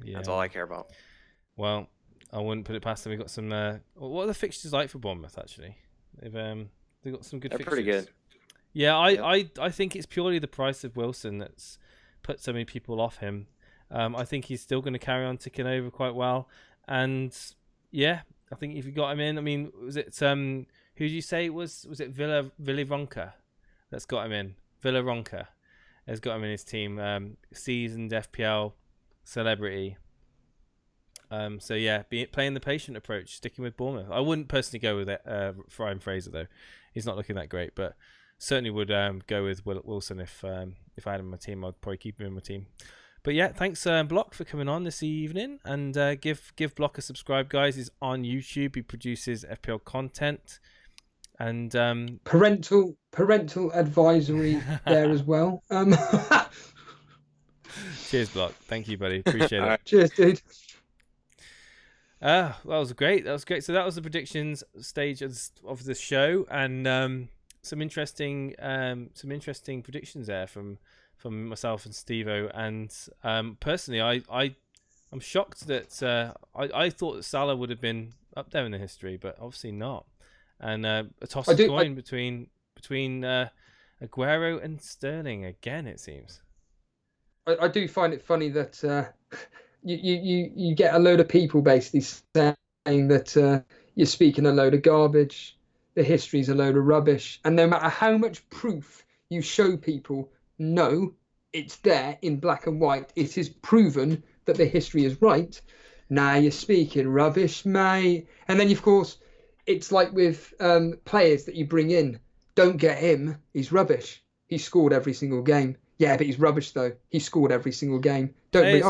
Yeah. That's all I care about. Well, I wouldn't put it past them. We've got some... what are the fixtures like for Bournemouth, actually? They've got some good They're fixtures. pretty good. Yeah, I think it's purely the price of Wilson that's put so many people off him. I think he's still going to carry on ticking over quite well. And, yeah, I think if you got him in... I mean, was it... who did you say it was? Was it Villaronca that's got him in? Villaronca has got him in his team. Seasoned FPL celebrity. So yeah, playing the patient approach, sticking with Bournemouth. I wouldn't personally go with it, Ryan Fraser though. He's not looking that great, but certainly would go with Wilson if I had him in my team. I'd probably keep him in my team. But yeah, thanks Block for coming on this evening, and give Block a subscribe, guys. He's on YouTube. He produces FPL content. And parental advisory there as well. Cheers, Block. Thank you, buddy. Appreciate it. Cheers, dude. That was great. So that was the predictions stage of the show, and some interesting predictions there from myself and Steve-O. And personally, I'm shocked that I thought that Salah would have been up there in the history, but obviously not. And a toss of coin between Aguero and Sterling again, it seems. I do find it funny that you get a load of people basically saying that you're speaking a load of garbage, the history's a load of rubbish, and no matter how much proof you show people, no, it's there in black and white, it is proven that the history is right. Now you're speaking rubbish, mate. And then, of course, it's like with players that you bring in. Don't get him. He's rubbish. He scored every single game. Yeah, but he's rubbish though. He scored every single game. Players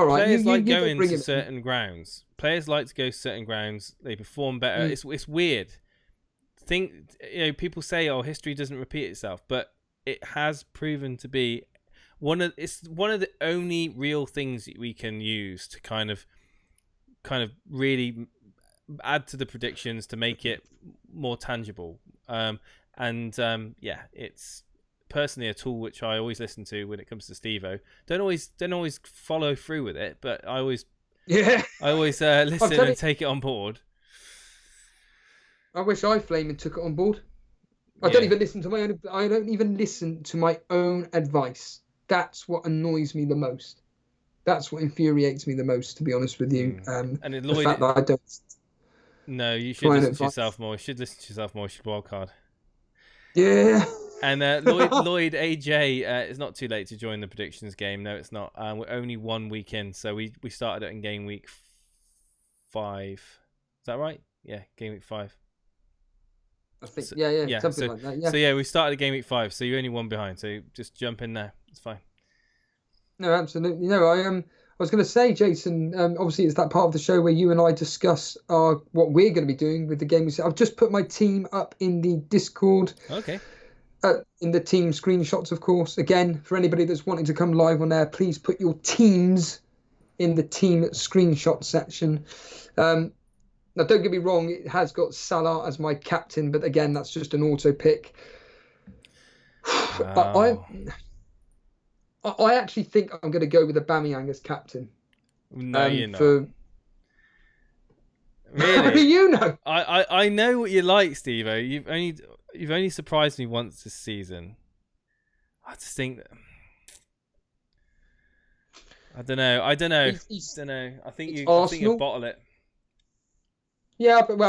like going to certain grounds. Players like to go to certain grounds. They perform better. It's weird. People say, "Oh, history doesn't repeat itself," but it has proven to be one of the only real things that we can use to kind of really add to the predictions to make it more tangible. It's personally a tool which I always listen to when it comes to Steve-O. Don't always follow through with it, but I always listen and take it on board. I wish I flaming took it on board. I don't even listen to my own. I don't even listen to my own advice. That's what annoys me the most. That's what infuriates me the most, to be honest with you. And the fact that I don't. No, you should listen to yourself more. You should listen to yourself more. You should wildcard. Yeah. And Lloyd AJ, it's not too late to join the predictions game. No, it's not. We're only 1 week in, so we started it in game week 5. Is that right? Yeah, game week 5. I think something like that. Yeah. So yeah, we started at game week 5, so you're only 1 behind. So just jump in there. It's fine. No, absolutely. No, I was going to say, Jason. Obviously, it's that part of the show where you and I discuss what we're going to be doing with the game. I've just put my team up in the Discord. Okay. In the team screenshots, of course. Again, for anybody that's wanting to come live on there, please put your teams in the team screenshot section. Now, don't get me wrong, it has got Salah as my captain, but again, that's just an auto pick. Wow. I actually think I'm going to go with Aubameyang as captain. No, you're not. Really? You know. I know what you like, Steve-O. You've only surprised me once this season. I just think that... I don't know. I think you bottle it. Yeah, but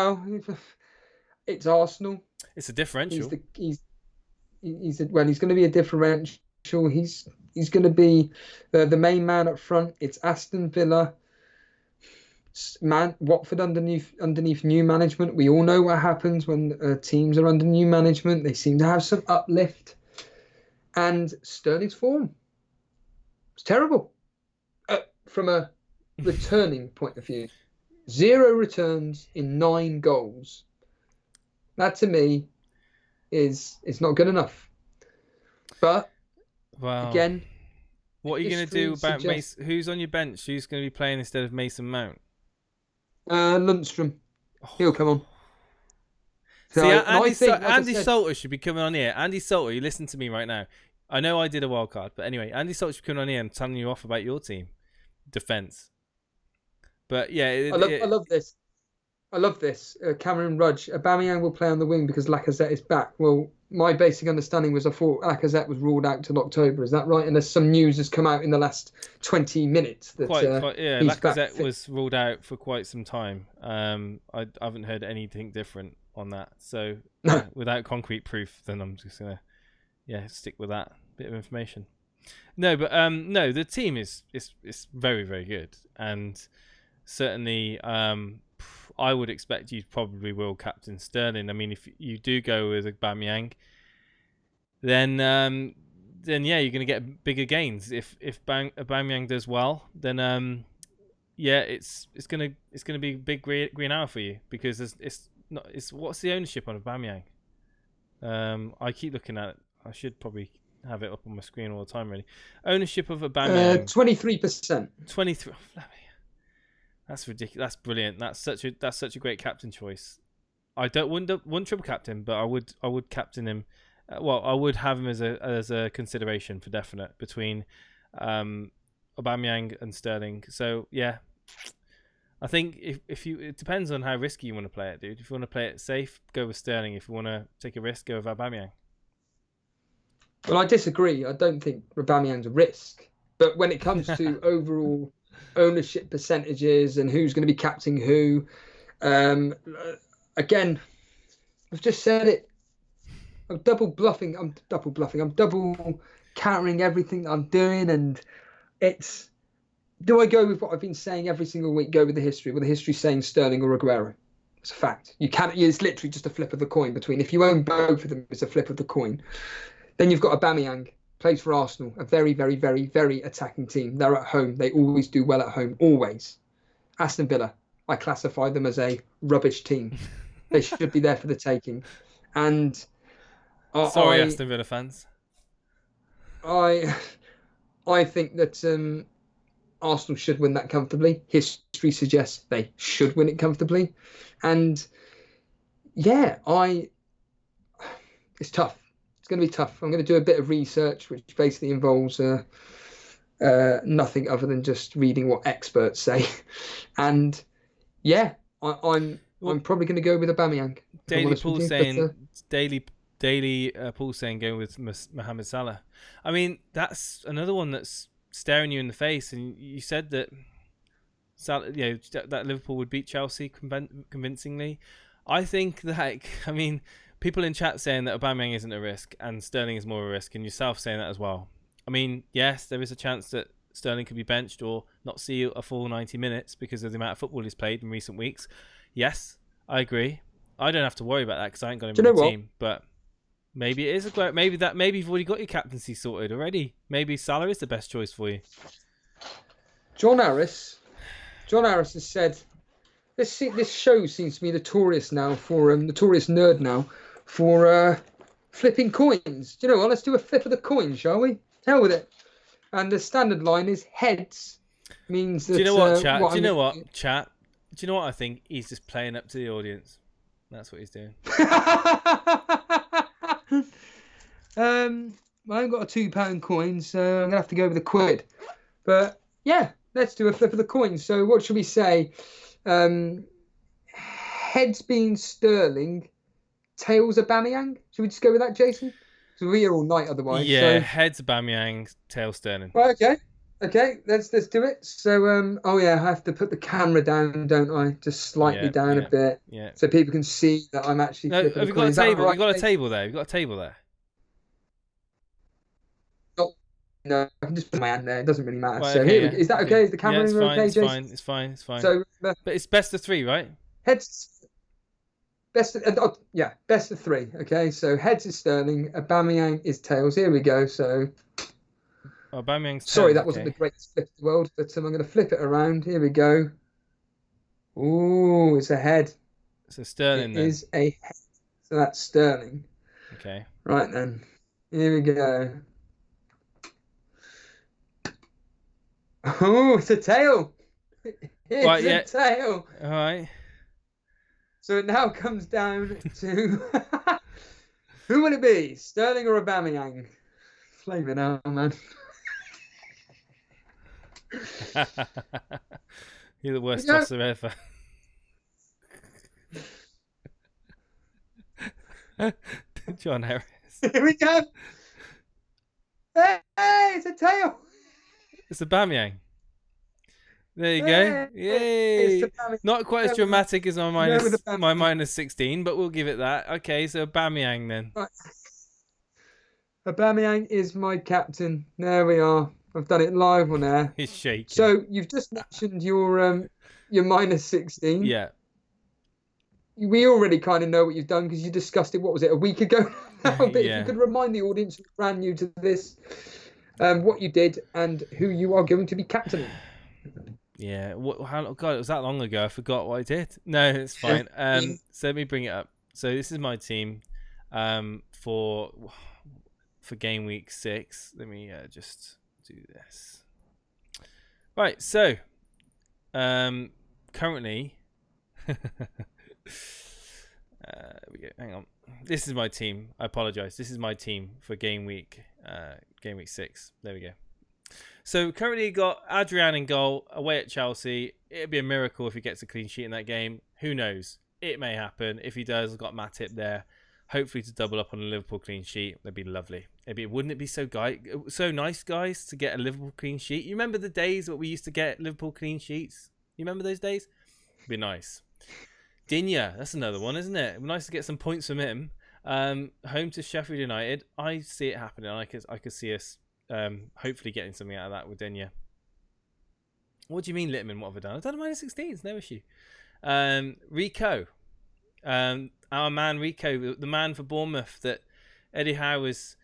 it's Arsenal. It's a differential. He's going to be a differential. He's going to be the main man up front. It's Aston Villa. Watford underneath new management. We all know what happens when teams are under new management. They seem to have some uplift. And Sterling's form, it's terrible. From a returning point of view, 0 returns in 9 goals. That to me is not good enough. But again, what are you going to do about Mason? Who's on your bench? Who's going to be playing instead of Mason Mount? Lundstrom. He'll come on. So see, Andy Salter should be coming on here. Andy Salter, you listen to me right now. I know I did a wild card, but anyway, Andy Salter should be coming on here and telling you off about your team defense. But yeah, I love this. I love this. Cameron Rudge. Aubameyang will play on the wing because Lacazette is back. Well, my basic understanding was I thought Lacazette was ruled out till October. Is that right? And there's some news has come out in the last 20 minutes that Lacazette was ruled out for quite some time. I haven't heard anything different on that. So without concrete proof, then I'm just gonna stick with that bit of information. No, but no, the team is very, very good, and certainly I would expect you probably will captain Sterling. I mean, if you do go with Aubameyang, then yeah, you're going to get bigger gains. If Aubameyang does well, then it's going to be a big green hour for you, because it's what's the ownership on Aubameyang? I keep looking at it. I should probably have it up on my screen all the time. Really, ownership of Aubameyang 23%. 23. That's ridiculous. That's brilliant. That's such a great captain choice. I wouldn't triple captain, but I would captain him. I would have him as a consideration for definite between Aubameyang and Sterling. So yeah, I think it depends on how risky you want to play it, dude. If you want to play it safe, go with Sterling. If you want to take a risk, go with Aubameyang. Well, I disagree. I don't think Aubameyang's a risk, but when it comes to overall ownership percentages and who's going to be captaining who, again, I've just said it. I'm double bluffing. I'm double countering everything that I'm doing, and it's. Do I go with what I've been saying every single week? Go with the history. With the history saying Sterling or Aguero. It's a fact. You can't. It's literally just a flip of the coin between. If you own both of them, it's a flip of the coin. Then you've got Aubameyang. Plays for Arsenal, a very, very, very, very attacking team. They're at home. They always do well at home, always. Aston Villa, I classify them as a rubbish team. They should be there for the taking. And sorry, Aston Villa fans. I think that Arsenal should win that comfortably. History suggests they should win it comfortably. And yeah, it's tough. It's going to be tough. I'm going to do a bit of research, which basically involves nothing other than just reading what experts say. And yeah, I'm probably going to go with Aubameyang. Daily Paul saying going with Mohamed Salah. I mean, that's another one that's staring you in the face. And you said that Salah, that Liverpool would beat Chelsea convincingly. I think people in chat saying that Aubameyang isn't a risk and Sterling is more a risk, and yourself saying that as well. I mean, yes, there is a chance that Sterling could be benched or not see a full 90 minutes because of the amount of football he's played in recent weeks. Yes, I agree. I don't have to worry about that because I ain't got him in the team. But maybe it is maybe you've already got your captaincy sorted already. Maybe Salah is the best choice for you. John Harris has said this show seems to be notorious nerd now for flipping coins. Do you know what? Let's do a flip of the coin, shall we? Hell with it. And the standard line is heads. Means that. Do you know what, chat? Do you know what, chat? Do you know what I think? He's just playing up to the audience. That's what he's doing. I haven't got a £2 coin, so I'm gonna have to go with a quid. But yeah, let's do a flip of the coin. So what should we say? Heads being Sterling, tails Aubameyang. Should we just go with that, Jason? So we're here all night otherwise. Yeah, so. Heads Aubameyang, tails Sterling. Right, Okay, let's do it. So oh yeah, I have to put the camera down, don't I? Just slightly down a bit, so people can see that I'm actually No, flipping have a you coin. got a Is that table? right? You got a table there. You got a table there. Oh, no, I can just put my hand there. It doesn't really matter. Right, So okay, here we yeah. go. Is that Okay. okay? Is the Yeah, camera it's fine. okay, It's Jason? fine. It's fine. It's fine. So But it's best of 3, right? heads, best of 3. Okay, so heads is Sterling, Aubameyang is tails. Here we go. So Oh, Aubameyang's sorry, tails, that wasn't the okay. greatest flip in the world, but I'm going to flip it around. Here we go. Ooh, it's a head. So Sterling It then. is a head. So that's Sterling. Okay. Right then. Here we go. Oh, it's a tail. It's Right, a yeah. tail. All right. So it now comes down to who will it be? Sterling or Aubameyang? Flaming hell, man. You're the worst Yeah. tosser ever. John Harris. Here we go. Hey, it's a tail. It's Aubameyang. There you Hey, go. Yay! it's Aubameyang. Not quite as Go with dramatic as Go with Aubameyang. my minus 16, but we'll give it that. Okay, so Aubameyang then. Right. Aubameyang is my captain. There we are. I've done it live on air. He's shaking. So you've just mentioned your minus 16. Yeah. We already kind of know what you've done because you discussed it. What was it, a week ago? But if Yeah. you could remind the audience who's brand new to this, what you did and who you are going to be captaining. Yeah. God, it was that long ago. I forgot what I did. No, it's fine. So let me bring it up. So this is my team for game week 6. Let me just do this. Right. So currently. We go. Hang on. This is my team. I apologize. This is my team for game week 6. There we go. So currently got Adrian in goal away at Chelsea. It'd be a miracle if he gets a clean sheet in that game. Who knows? It may happen. If he does, I've got Matip there. Hopefully to double up on a Liverpool clean sheet. That'd be lovely. Wouldn't it be so nice, guys, to get a Liverpool clean sheet? You remember the days that we used to get Liverpool clean sheets? You remember those days? It'd be nice. Digne, that's another one, isn't it? It'd be nice to get some points from him. Home to Sheffield United. I see it happening. I could see us hopefully getting something out of that with Digne. What do you mean, Littman? What have I done? I've done a minus 16. It's no issue. Rico. Our man Rico, the man for Bournemouth that Eddie Howe is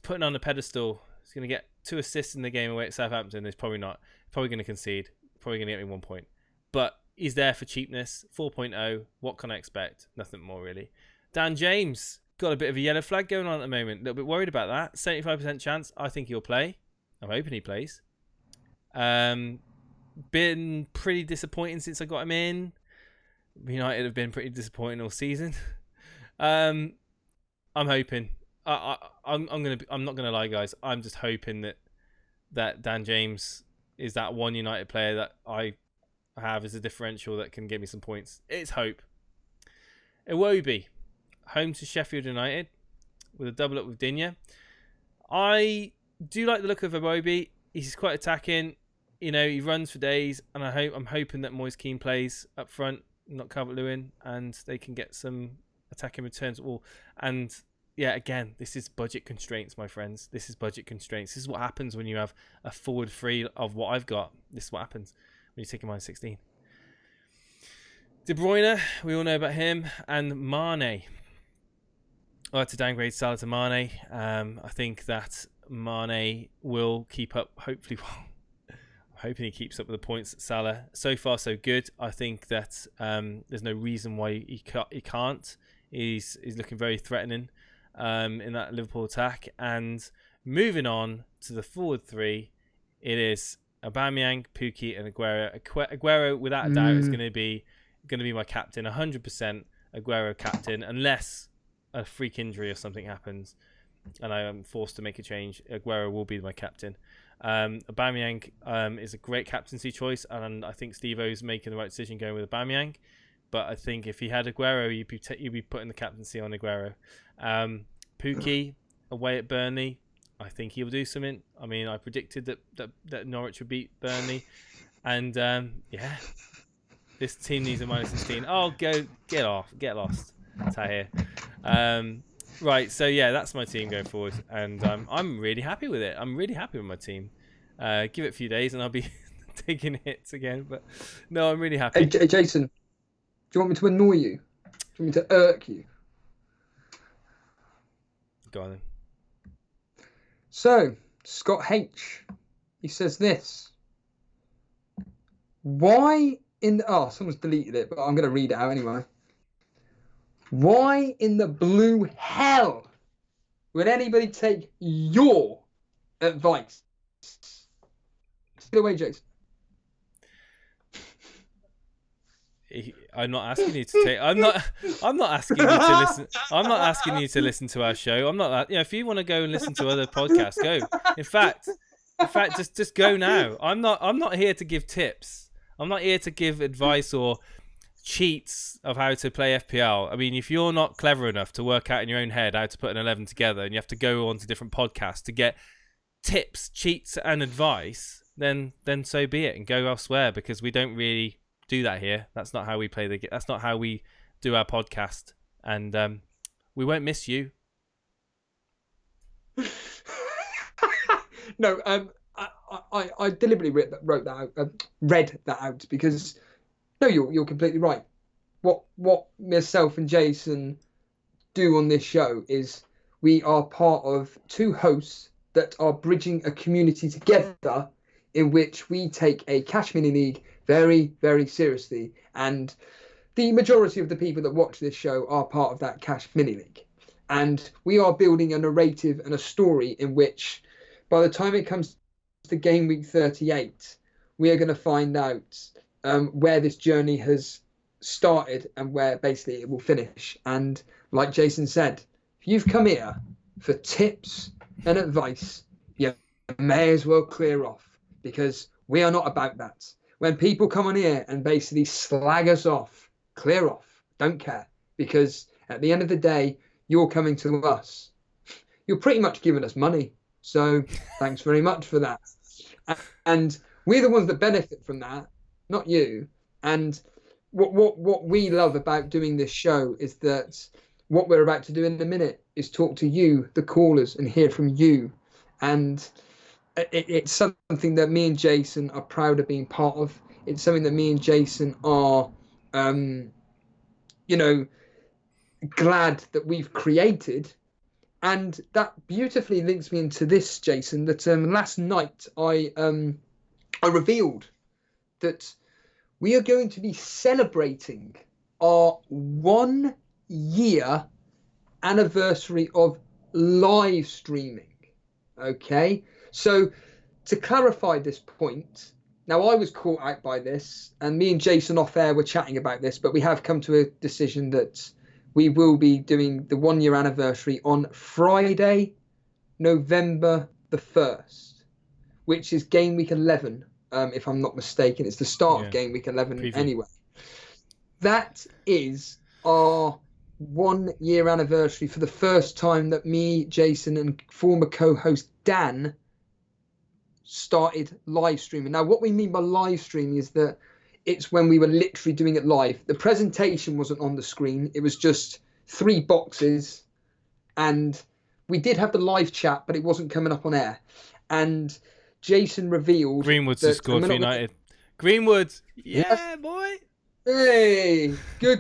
putting on a pedestal. He's going to get 2 assists in the game away at Southampton. He's probably not. Probably going to concede. Probably going to get me 1 point. But he's there for cheapness. 4.0. What can I expect? Nothing more, really. Dan James. Got a bit of a yellow flag going on at the moment. A little bit worried about that. 75% chance. I think he'll play. I'm hoping he plays. Been pretty disappointing since I got him in. United have been pretty disappointing all season. I'm hoping. I'm not gonna lie, guys. I'm just hoping that Dan James is that one United player that I have as a differential that can give me some points. It's hope. Iwobi, home to Sheffield United with a double up with Digne. I do like the look of Iwobi. He's quite attacking. You know, he runs for days, and I'm hoping that Moise Keane plays up front, not Calvert-Lewin, and they can get some attacking returns at all. And yeah, again, this is budget constraints, my friends. This is budget constraints. This is what happens when you have a forward three of what I've got. This is what happens when you take a minus 16. De Bruyne, we all know about him, and Mane. I had to downgrade Salah to Mane. I think that Mane will keep up, hopefully. I'm hoping he keeps up with the points at Salah. So far, so good. I think that there's no reason why he can't. He's looking very threatening in that Liverpool attack. And moving on to the forward 3, it is Aubameyang, Pukki, and Aguero. Aguero, without a doubt, is going to be my captain. 100% Aguero captain, unless a freak injury or something happens and I am forced to make a change. Aguero will be my captain. Aubameyang is a great captaincy choice, and I think Steve-O's making the right decision going with Aubameyang. But I think if he had Aguero, you'd be putting the captaincy on Aguero. Pukki away at Burnley. I think he'll do something. I mean, I predicted that Norwich would beat Burnley, and this team needs a -16. Oh, get lost, Tahir. Right, so yeah, that's my team going forward, and I'm really happy with it. I'm really happy with my team. Give it a few days, and I'll be taking hits again. But no, I'm really happy. Hey, Jason, do you want me to annoy you? Do you want me to irk you? Go on then. So, Scott H, he says this. Why in the... Oh, someone's deleted it, but I'm going to read it out anyway. Why in the blue hell would anybody take your advice? Take it away, Jason. I'm not asking you to take. I'm not asking you to listen. I'm not asking you to listen to our show. I'm not. If you want to go and listen to other podcasts, go. In fact, just go now. I'm not here to give tips. I'm not here to give advice or cheats of how to play FPL. I mean, if you're not clever enough to work out in your own head how to put an 11 together, and you have to go on to different podcasts to get tips, cheats, and advice, then so be it, and go elsewhere, because we don't really do that here. That's not how we play the game. That's not how we do our podcast, and we won't miss you. No, I deliberately read that out because no, you're completely right. What myself and Jason do on this show is we are part of two hosts that are bridging a community together, in which we take a cash mini league very, very seriously, and the majority of the people that watch this show are part of that cash mini league, and we are building a narrative and a story in which, by the time it comes to game week 38, we are going to find out where this journey has started and where basically it will finish. And like Jason said, if you've come here for tips and advice, you may as well clear off, because we are not about that. When people come on here and basically slag us off, clear off. Don't care, because at the end of the day, you're coming to us. You're pretty much giving us money. So thanks very much for that. And we're the ones that benefit from that, not you. And what we love about doing this show is that what we're about to do in a minute is talk to you, the callers, and hear from you. And it's something that me and Jason are proud of being part of. It's something that me and Jason are, glad that we've created. And that beautifully links me into this, Jason, that last night I revealed that we are going to be celebrating our 1 year anniversary of live streaming. Okay, so to clarify this point, now I was caught out by this, and me and Jason off air were chatting about this, but we have come to a decision that we will be doing the 1 year anniversary on Friday, November the 1st, which is game week 11, if I'm not mistaken. It's the start of game week 11 Preview. Anyway. That is our 1 year anniversary for the first time that me, Jason, and former co-host Dan started live streaming. Now, what we mean by live streaming is that it's when we were literally doing it live. The presentation wasn't on the screen. It was just 3 boxes, and we did have the live chat, but it wasn't coming up on air. And Jason revealed Greenwood's just scored for United. Greenwood, yeah, boy. Hey, good.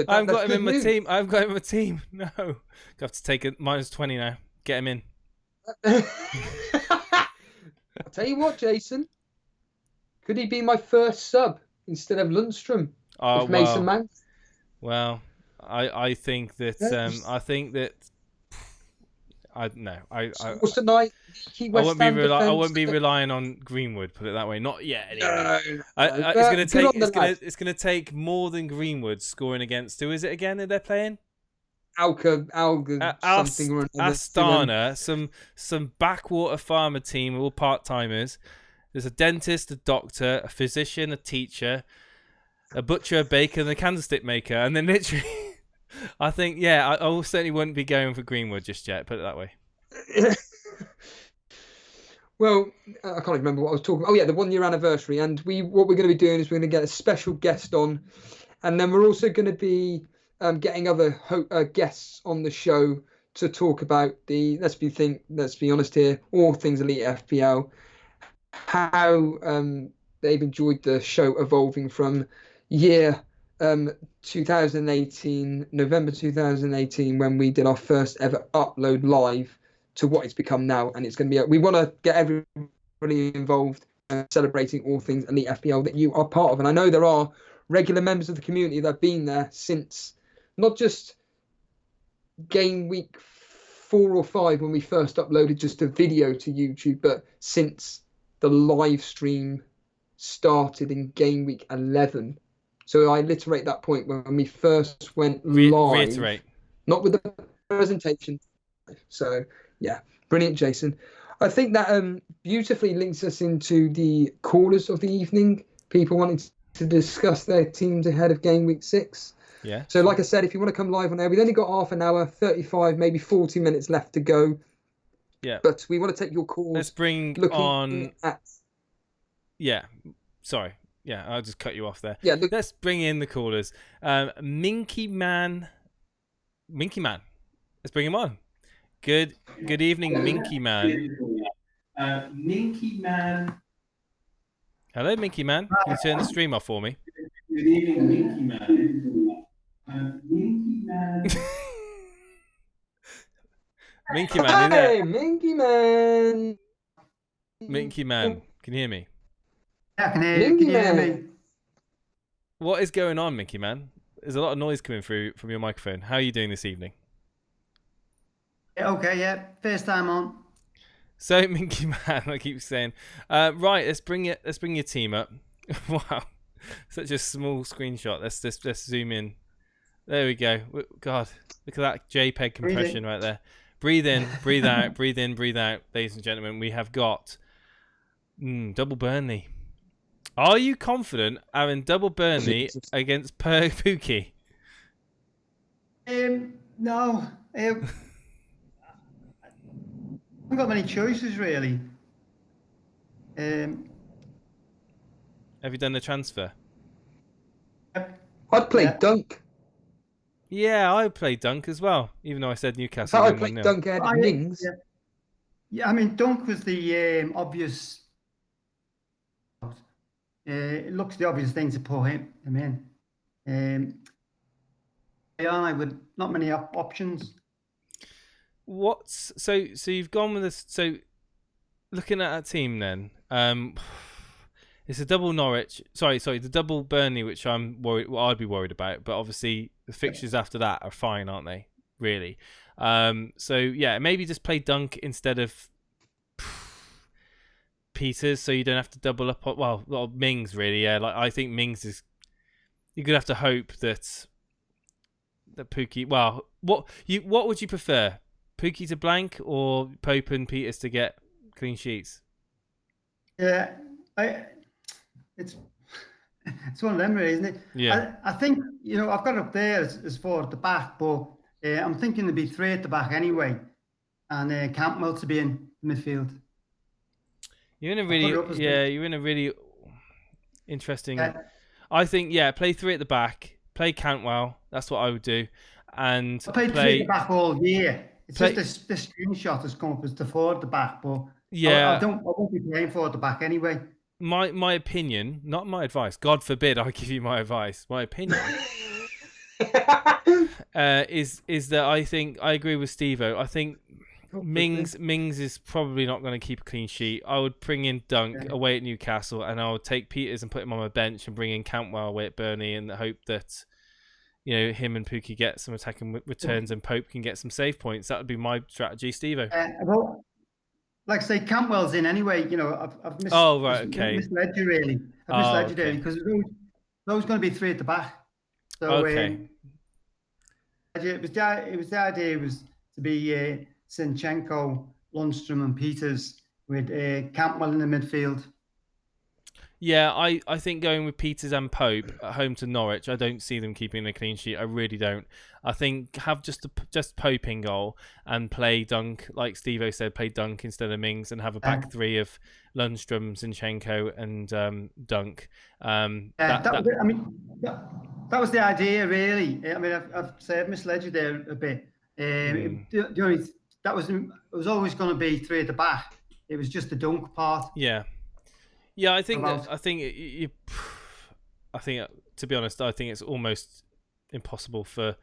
I've got him in my team. I've got him in my team. No, I have to take it -20 now. Get him in. I'll tell you what, Jason. Could he be my first sub instead of Lundstrom with Mason Mount? Well, I think that What's tonight? I won't be relying on Greenwood. Put it that way. Not yet. Anyway. It's gonna take more than Greenwood scoring against. Who is it again that they're playing? Alga, something or another. Astana, some backwater farmer team, all part timers. There's a dentist, a doctor, a physician, a teacher, a butcher, a baker, and a candlestick maker. And then literally, I think, I certainly wouldn't be going for Greenwood just yet. Put it that way. Well, I can't remember what I was talking about. Oh, yeah, the 1 year anniversary. And what we're going to be doing is we're going to get a special guest on. And then we're also going to be getting other guests on the show to talk about let's be honest here, all things Elite FPL, how they've enjoyed the show evolving from year 2018, November 2018, when we did our first ever upload live, to what it's become now. And it's going to be, we want to get everybody involved, celebrating all things Elite FPL that you are part of. And I know there are regular members of the community that have been there since, not just game week 4 or 5 when we first uploaded just a video to YouTube, but since the live stream started in game week 11. So I iterate that point when we first went live. Reiterate. Not with the presentation. So, yeah, brilliant, Jason. I think that beautifully links us into the callers of the evening. People wanting to discuss their teams ahead of game week 6. Yeah. So, like I said, if you want to come live on there, we've only got half an hour, 35, maybe 40 minutes left to go. Yeah. But we want to take your calls. Let's bring on. Yeah. Sorry. Yeah, I'll just cut you off there. Yeah. Let's bring in the callers. Minky Man. Let's bring him on. Good evening, Minky Man. Minky Man. Hello, Minky Man. Can you turn the stream off for me? Good evening, Minky Man. Minky Man. Minky Man, is Hey, Minky Man. Minky Man, can you hear me? Yeah, I can hear you. Can you hear me? What is going on, Minky Man? There's a lot of noise coming through from your microphone. How are you doing this evening? Yeah, okay, yeah. First time on. So, Minky Man, I keep saying. Right, let's bring your team up. Wow, such a small screenshot. Let's zoom in. There we go. God, look at that JPEG compression right there. Breathe in, breathe out, breathe in, breathe out. Ladies and gentlemen, we have got double Burnley. Are you confident having double Burnley against Pookie? No. I haven't got many choices, really. Have you done the transfer? I'd play Dunk. Yeah, I played Dunk as well, even though I said Newcastle. I played Dunk ahead of Mings. Yeah, I mean, Dunk was the obvious. It looks the obvious thing to put him in. Yeah, with not many options. So you've gone with this. So looking at that team, then it's a double Norwich. Sorry, the double Burnley, which I'm worried. Well, I'd be worried about. But obviously, the fixtures after that are fine, aren't they? Really. So yeah, maybe just play Dunk instead of Peters, so you don't have to double up on. Well, Mings really. Yeah, like I think Mings is. You're gonna have to hope that Pookie. Well, what would you prefer? Pookie to blank or Pope and Peters to get clean sheets? Yeah, it's one of them, really, isn't it? Yeah. I think I've got it up there as 4 at the back, but I'm thinking there'd be 3 at the back anyway, and Campbell to be in midfield. You're in a really interesting. Yeah. I think play 3 at the back, play Cantwell. That's what I would do, and I played 3 at the back all year. It's just this screenshot has come up as the 4 at the back, but I won't be playing 4 at the back anyway. My opinion, not my advice. God forbid I give you my advice. My opinion is that I think I agree with Steve-O. I think Mings is probably not going to keep a clean sheet. I would bring in Dunk away at Newcastle, and I would take Peters and put him on my bench and bring in Cantwell away at Burnley, and hope that him and Pookie get some attacking returns and Pope can get some save points. That would be my strategy, Steve-O. Well, like I say, Campbell's in anyway. I've misled you really. I've misled you there because there's always going to be 3 at the back. So it was the idea was to be Zinchenko, Lundstram, and Peters with Campbell in the midfield. Yeah, I think going with Peters and Pope at home to Norwich, I don't see them keeping a clean sheet. I really don't. I think have just Pope in goal and play Dunk, like Steve-O said, play Dunk instead of Mings, and have a back three of Lundstrom, Zinchenko and Dunk. That was the idea, really. I mean, I've said misled you there a bit. It was always going to be three at the back. It was just the Dunk part. Yeah. Yeah, I think to be honest, I think it's almost impossible for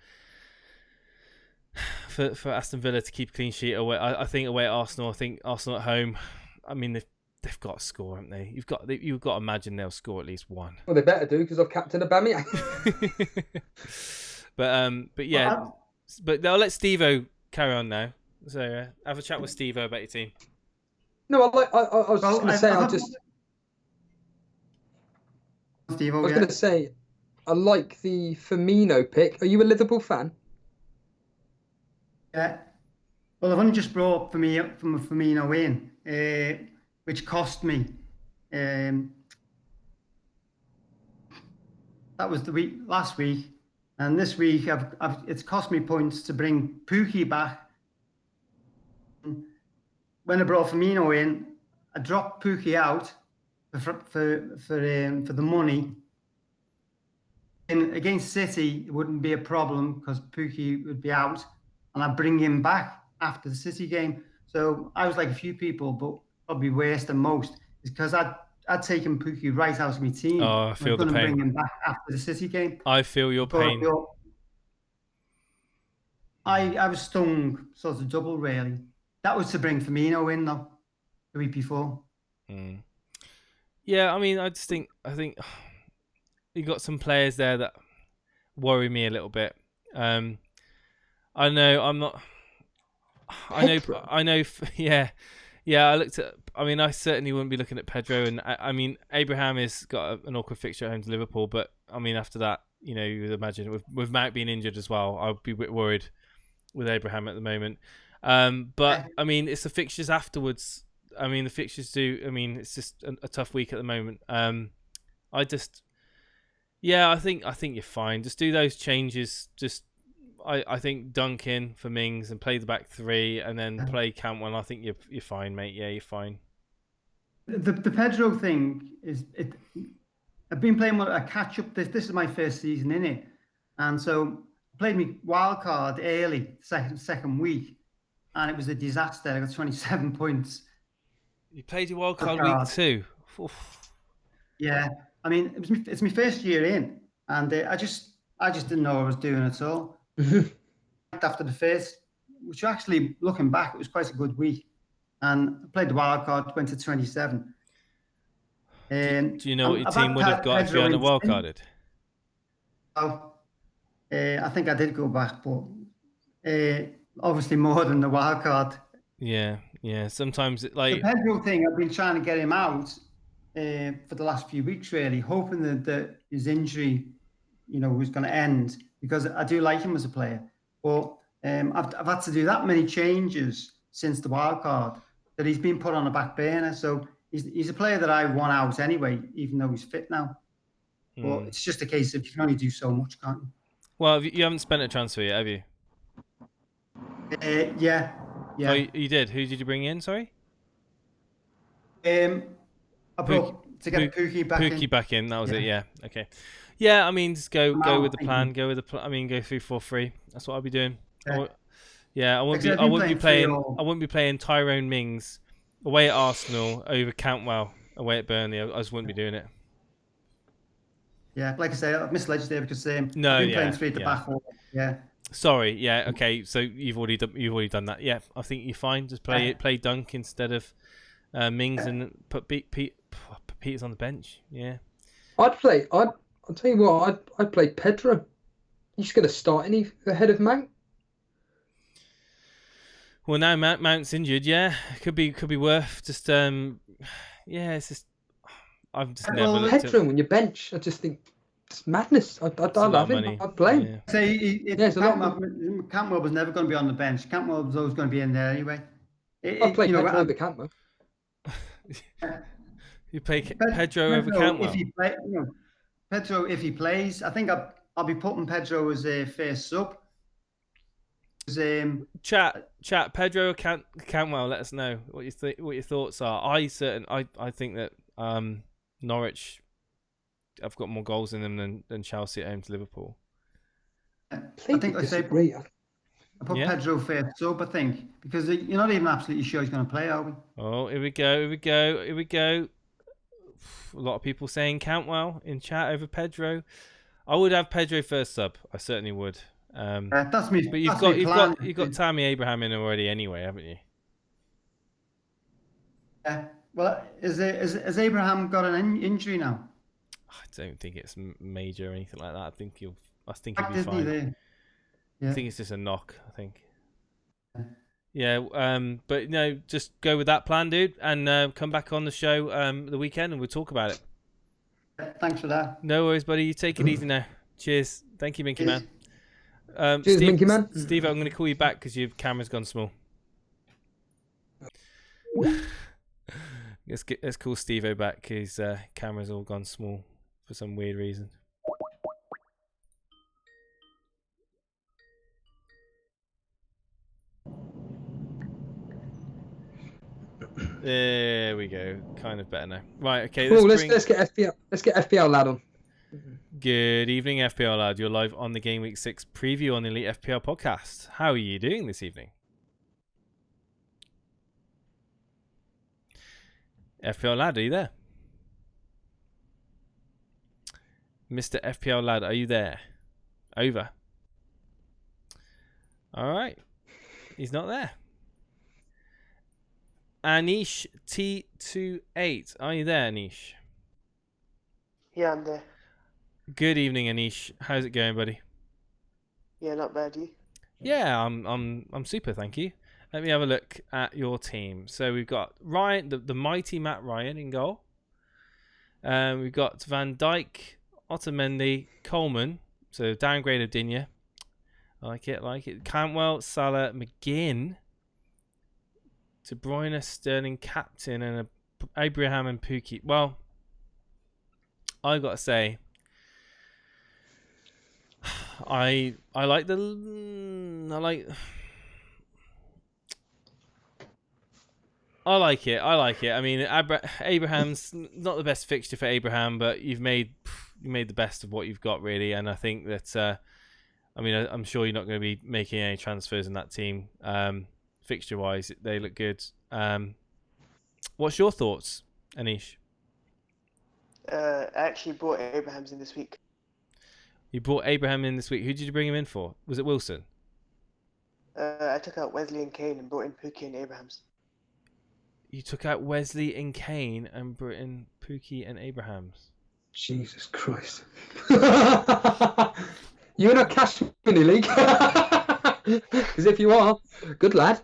Aston Villa to keep a clean sheet away. I think away at Arsenal. I think Arsenal at home. I mean, they've got to score, haven't they? You've got to imagine they'll score at least one. Well, they better do because I've captained Aubameyang. but yeah, but I'll let Steve-O carry on now. So have a chat with Steve-O about your team. No, I was just going to say going to say, I like the Firmino pick. Are you a Liverpool fan? Yeah. Well, I've only just brought Firmino in, which cost me. That was last week, and this week it's cost me points to bring Pukki back. When I brought Firmino in, I dropped Pukki out for the money. And against City, it wouldn't be a problem because Pukki would be out, and I'd bring him back after the City game. So I was like a few people, but probably worse than most, is because I'd taken Pukki right out of my team. Oh, I feel the pain. Bring him back after the City game. I feel your pain. I was stung sort of double, really. That was to bring Firmino in, though, the week before. Yeah, I mean, I think you got some players there that worry me a little bit. I know I'm not. I know. Yeah. I looked at. I mean, I certainly wouldn't be looking at Pedro, and I mean, Abraham has got an awkward fixture at home to Liverpool, but I mean, after that, you know, you would imagine with Mount being injured as well, I'd be a bit worried with Abraham at the moment. But I mean, it's the fixtures afterwards. I mean, the fixtures do. I mean, it's just a tough week at the moment. I think you're fine. Just do those changes. I think Duncan for Mings and play the back three, and then play Cantwell. I think you're fine, mate. Yeah, you're fine. The Pedro thing is it. I've been playing a catch up. This is my first season in it, and so I played me wild card early, second week. And it was a disaster. I got 27 points. You played your wild card week 2. Oof. Yeah, I mean it's my first year in, and I just didn't know what I was doing at all. After the first, which actually looking back, it was quite a good week, and I played the wild card, went to 27. Do you know what your team would have got if you hadn't wild carded? Oh, I think I did go back, but. Obviously more than the wild card. Yeah. Sometimes the Pedro thing, I've been trying to get him out for the last few weeks, really, hoping that his injury, was going to end, because I do like him as a player. But I've had to do that many changes since the wild card that he's been put on the back burner. So he's a player that I want out anyway, even though he's fit now. But it's just a case of you can only do so much, can't you? Well, you haven't spent a transfer yet, have you? Yeah. Oh, you did. Who did you bring in? Sorry. I brought to get Pukki back in. Pukki back in. That was it. Yeah. Okay. Yeah. I mean, just go with the plan. Go with the plan. I mean, go 3-4-3. That's what I'll be doing. I wouldn't be playing Tyrone Mings away at Arsenal over Cantwell away at Burnley. I just wouldn't be doing it. Yeah, like I say, I've misled you there because I've been playing three at the back. Yeah. Sorry, yeah, okay. So you've already done that. Yeah, I think you're fine. Just play Dunk instead of Mings and put Peters on the bench. Yeah, I'll tell you what. I'd play Pedro. He's going to start any ahead of Mount. Well, now Mount's injured. Yeah, could be worth just. It's just I've just never looked Pedro on your bench. I just think. It's madness. I'd love him. I'd play him. Cantwell was never going to be on the bench. Cantwell was always going to be in there anyway. I'd play Pedro over Cantwell. You play Pedro over Cantwell. If he play, Pedro, if he plays, I think I'll be putting Pedro as a first sub. Chat. Pedro or Cantwell. Let us know what your thoughts are. I think that Norwich have got more goals in them than Chelsea at home to Liverpool. I think I put Pedro first sub, I think, because you're not even absolutely sure he's going to play, are we? Oh, here we go. A lot of people saying Cantwell in chat over Pedro. I would have Pedro first sub. I certainly would. That's me. But you've got Tammy Abraham in already anyway, haven't you? Well, has Abraham got an injury now? I don't think it's major or anything like that. I think he'll be fine. Yeah. I think it's just a knock. I think. Yeah. But no, just go with that plan, dude, and come back on the show the weekend, and we'll talk about it. Thanks for that. No worries, buddy. You take it easy now. Cheers. Thank you, Minky Man. Cheers, Minky Man. Steve, I'm going to call you back because your camera's gone small. Let's call Steve-O back. His camera's all gone small for some weird reason. There we go. Kind of better now. Right. Okay. Let's get FPL. Let's get FPL lad on. Good evening, FPL lad. You're live on the Gameweek 6 preview on the Elite FPL podcast. How are you doing this evening? FPL lad, are you there? Mr. FPL lad, are you there? Over. All right. He's not there. Anish T28. Are you there, Anish? Yeah, I'm there. Good evening, Anish. How's it going, buddy? Yeah, not bad, you? Yeah, I'm super, thank you. Let me have a look at your team. So we've got Ryan, the mighty Matt Ryan in goal. We've got Van Dijk, Otamendi, Coleman. So downgrade of Digne. Like it. Cantwell, Salah, McGinn. De Bruyne, Sterling, captain, and Abraham and Pukki. Well, I got to say, I like it. I mean, Abraham's not the best fixture for Abraham, but you made the best of what you've got, really. And I think that, I'm sure you're not going to be making any transfers in that team. Fixture-wise, they look good. What's your thoughts, Anish? I actually bought Abraham's in this week. You brought Abraham in this week. Who did you bring him in for? Was it Wilson? I took out Wesley and Kane and brought in Pukki and Abrahams. You took out Wesley and Kane and brought in Pukki and Abrahams. Jesus Christ. You're in a cash money league. Because if you are, good lad.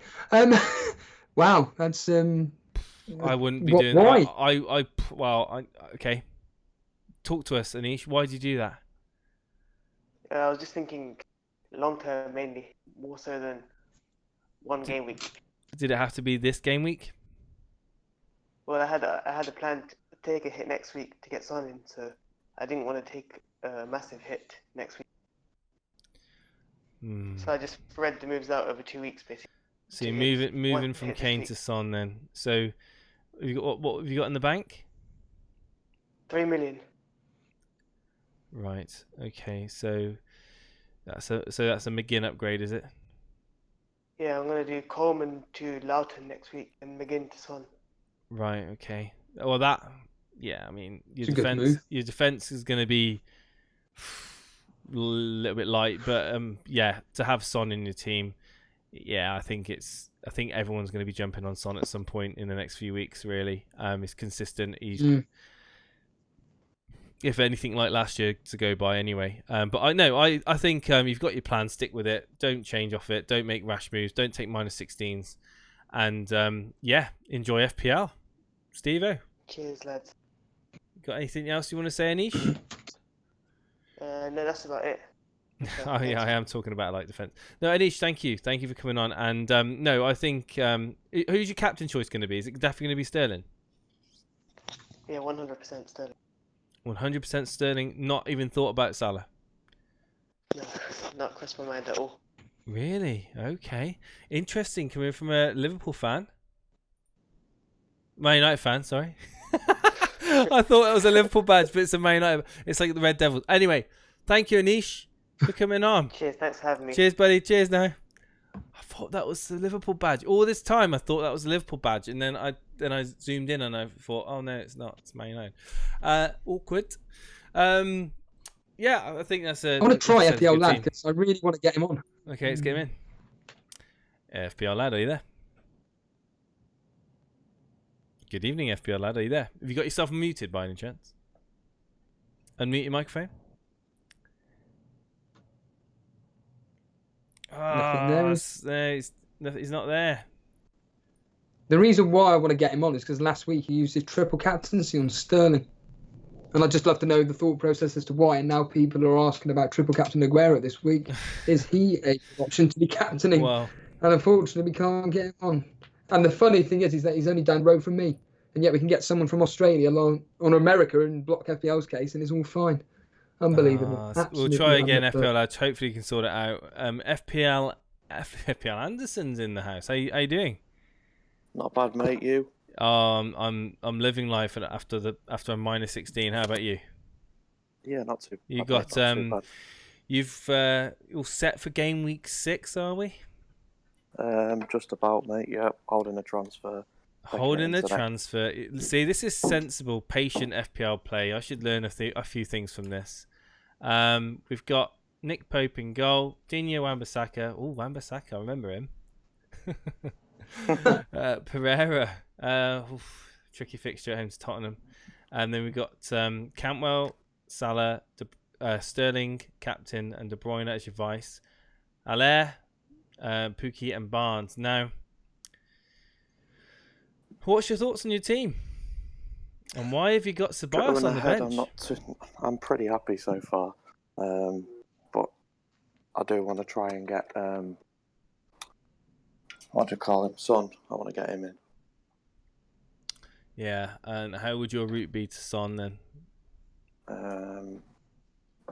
Wow, that's I wouldn't be doing why? that. Okay. Talk to us, Anish. Why did you do that? I was just thinking long term mainly, more so than one game week. Did it have to be this game week? Well, I had a plan to take a hit next week to get Son in, so I didn't want to take a massive hit next week. So I just spread the moves out over 2 weeks, basically. So you're moving from Kane to Son then. So have you got, what have you got in the bank? 3 million. Right. Okay. So that's a McGinn upgrade, is it? Yeah, I'm gonna do Coleman to Loughton next week and McGinn to Son. Right. Okay. Well, I mean, your defense is going to be a little bit light, but to have Son in your team, I think everyone's going to be jumping on Son at some point in the next few weeks. Really, he's consistent. He's if anything like last year to go by anyway. But I think you've got your plan. Stick with it. Don't change off it. Don't make rash moves. Don't take -16s. And enjoy FPL. Steve-O. Cheers, lads. Got anything else you want to say, Anish? No, that's about it. Oh yeah, I am talking about like defense. No, Anish, thank you for coming on. And I think who's your captain choice going to be? Is it definitely going to be Sterling? Yeah, 100% Sterling. 100% Sterling. Not even thought about Salah. No, not crossed my mind at all. Really? Okay. Interesting. Coming from a Liverpool fan. Man United fan, sorry. I thought it was a Liverpool badge, but it's a Man United. It's like the Red Devils. Anyway, thank you, Anish, for coming on. Cheers, thanks for having me. Cheers, buddy. Cheers now. I thought that was the Liverpool badge. All this time, I thought that was the Liverpool badge, and then I zoomed in and I thought, oh no, it's not. It's Man United. Awkward. Yeah, I think that's a. I want to try FPL Lad because I really want to get him on. Okay, let's get him in. FPL Lad, are you there? Good evening, FPL Lad. Are you there? Have you got yourself muted by any chance? Unmute your microphone. Nothing there. He's not there. The reason why I want to get him on is because last week he used his triple captaincy on Sterling. And I'd just love to know the thought process as to why. And now people are asking about triple captain Aguero this week. Is he a option to be captaining? Well, and unfortunately, we can't get him on. And the funny thing is that he's only down the road from me. And yet we can get someone from Australia on America and block FPL's case, and it's all fine. Unbelievable. We'll try again, FPL lads. Hopefully you can sort it out. FPL Anderson's in the house. How you doing? Not bad, mate. You? I'm living life after a -16. How about you? Yeah, not too. You got you're all set for game week 6, are we? Just about, mate. Yeah, holding a transfer. Holding the transfer. See, this is sensible, patient FPL play. I should learn a few things from this. We've got Nick Pope in goal. Dinho Wan-Bissaka. Oh, Wan-Bissaka, I remember him. Pereira. Tricky fixture at home to Tottenham. And then we've got Cantwell, Salah, Sterling, captain, and De Bruyne as your vice. Allaire, Pukki, and Barnes. Now, what's your thoughts on your team? And why have you got Ceballos on the bench? I'm pretty happy so far. But I do want to try and get, what do you call him? Son. I want to get him in. Yeah, and how would your route be to Son then?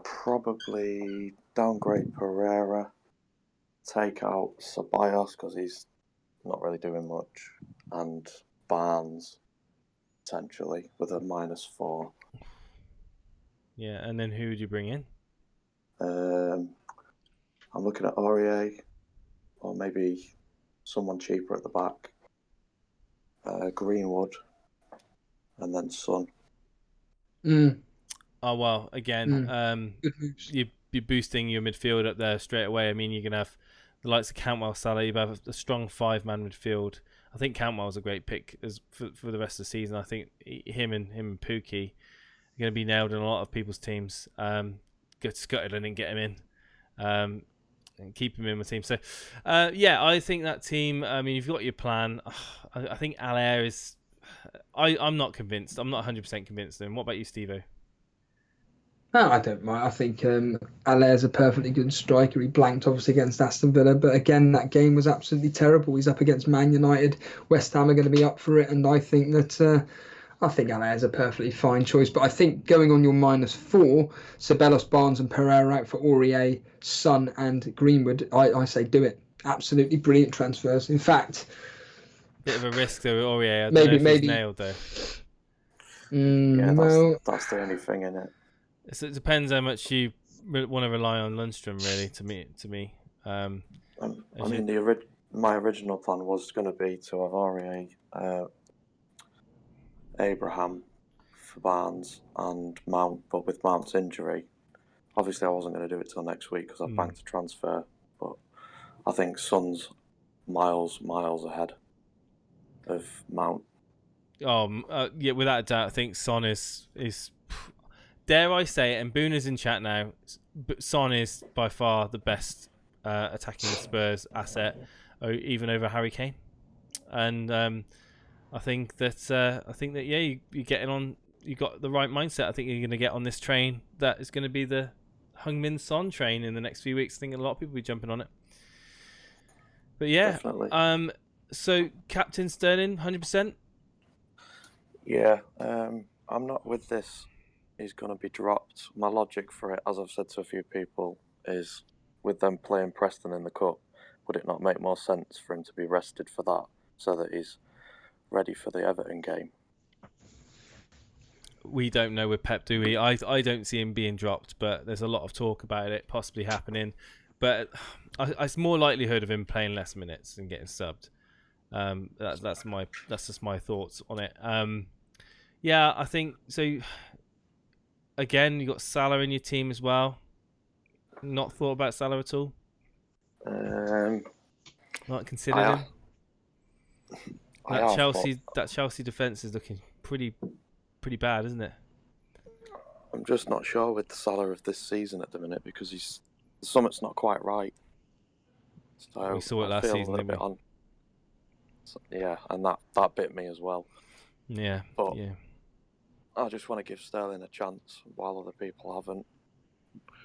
Probably downgrade Pereira, take out Ceballos because he's not really doing much, and Barnes potentially with a -4. Yeah, and then who would you bring in? I'm looking at Aurier, or maybe someone cheaper at the back. Greenwood, and then Son. Oh well, again, you're boosting your midfield up there straight away. I mean, you're gonna have the likes of Cantwell, Salah. You have a strong 5-man midfield. I think Cantwell's a great pick for the rest of the season. I think him and Pukki are going to be nailed in a lot of people's teams. Go to Scotland and get him in, and keep him in my team. So, yeah, I think that team. I mean, you've got your plan. I think Allaire is. I'm not convinced. I'm not 100% convinced. And what about you, Steve-O? No, I don't mind. I think Allaire's a perfectly good striker. He blanked obviously against Aston Villa, but again, that game was absolutely terrible. He's up against Man United. West Ham are going to be up for it, and I think that Allaire's a perfectly fine choice. But I think going on your -4, Ceballos, Barnes, and Pereira out for Aurier, Son, and Greenwood. I say do it. Absolutely brilliant transfers. In fact, bit of a risk though, Aurier. Maybe nailed though. Yeah, that's the only thing in it. So it depends how much you want to rely on Lundstrom, really. To me, I mean, my original plan was going to be to have Aurier, Abraham for Barnes, and Mount. But with Mount's injury, obviously I wasn't going to do it till next week because I banked a transfer. But I think Son's miles ahead of Mount. Yeah, without a doubt, I think Son is. Dare I say it, and Boona's in chat now, Son is by far the best attacking Spurs asset, even over Harry Kane. And I think that yeah, you're getting on. You got the right mindset. I think you're going to get on this train that is going to be the Heung-min Son train in the next few weeks. I think a lot of people will be jumping on it. But yeah, definitely. So Captain Sterling, 100%. Yeah. I'm not with this. He's going to be dropped. My logic for it, as I've said to a few people, is with them playing Preston in the Cup, would it not make more sense for him to be rested for that so that he's ready for the Everton game? We don't know with Pep, do we? I don't see him being dropped, but there's a lot of talk about it possibly happening. But it's more likelihood of him playing less minutes and getting subbed. That's just my thoughts on it. Yeah, I think so. Again, you got Salah in your team as well. Not thought about Salah at all. Not considered him. That Chelsea defense is looking pretty bad, isn't it? I'm just not sure with the Salah of this season at the minute because something's not quite right. So we saw it last season, didn't we? Yeah, and that bit me as well. Yeah, but yeah. I just want to give Sterling a chance while other people haven't.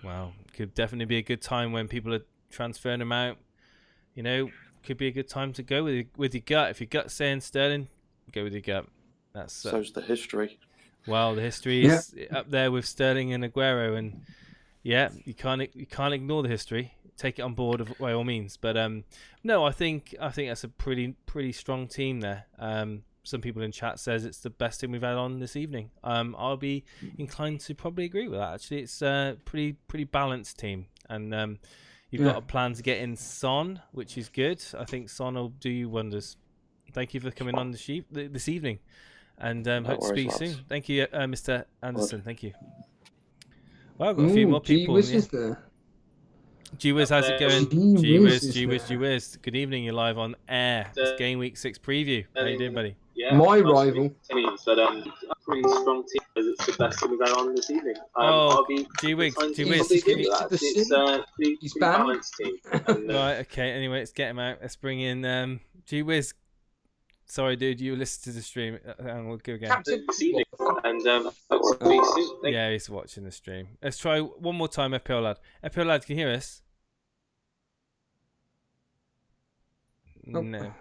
Wow, could definitely be a good time when people are transferring him out. You know, could be a good time to go with your gut. If your gut's saying Sterling, go with your gut. That's so's the history. Well, the history is up there with Sterling and Aguero, and yeah, you can't ignore the history. Take it on board by all means. But no, I think that's a pretty strong team there. Some people in chat says it's the best team we've had on this evening. I'll be inclined to probably agree with that. Actually, it's a pretty balanced team, and you've got a plan to get in Son, which is good. I think Son will do you wonders. Thank you for coming on this evening, and hope to speak soon. Thank you, Mr. Anderson. Good. Thank you. Well, I've got a few more people. GW6 how's it going? GW6. Good evening. You're live on air. It's Gameweek 6 preview. How you doing, buddy? Yeah, my rival. Teams, but a pretty strong team. It's the best team we've had on this evening. GW6. It's a pretty balanced team. Right. Okay. Anyway, let's get him out. Let's bring in GW6. Sorry, dude. You listened to the stream. We'll go again. This evening, and yeah, he's watching the stream. Let's try one more time, FPL lad. FPL lad, can you hear us? Oh. No.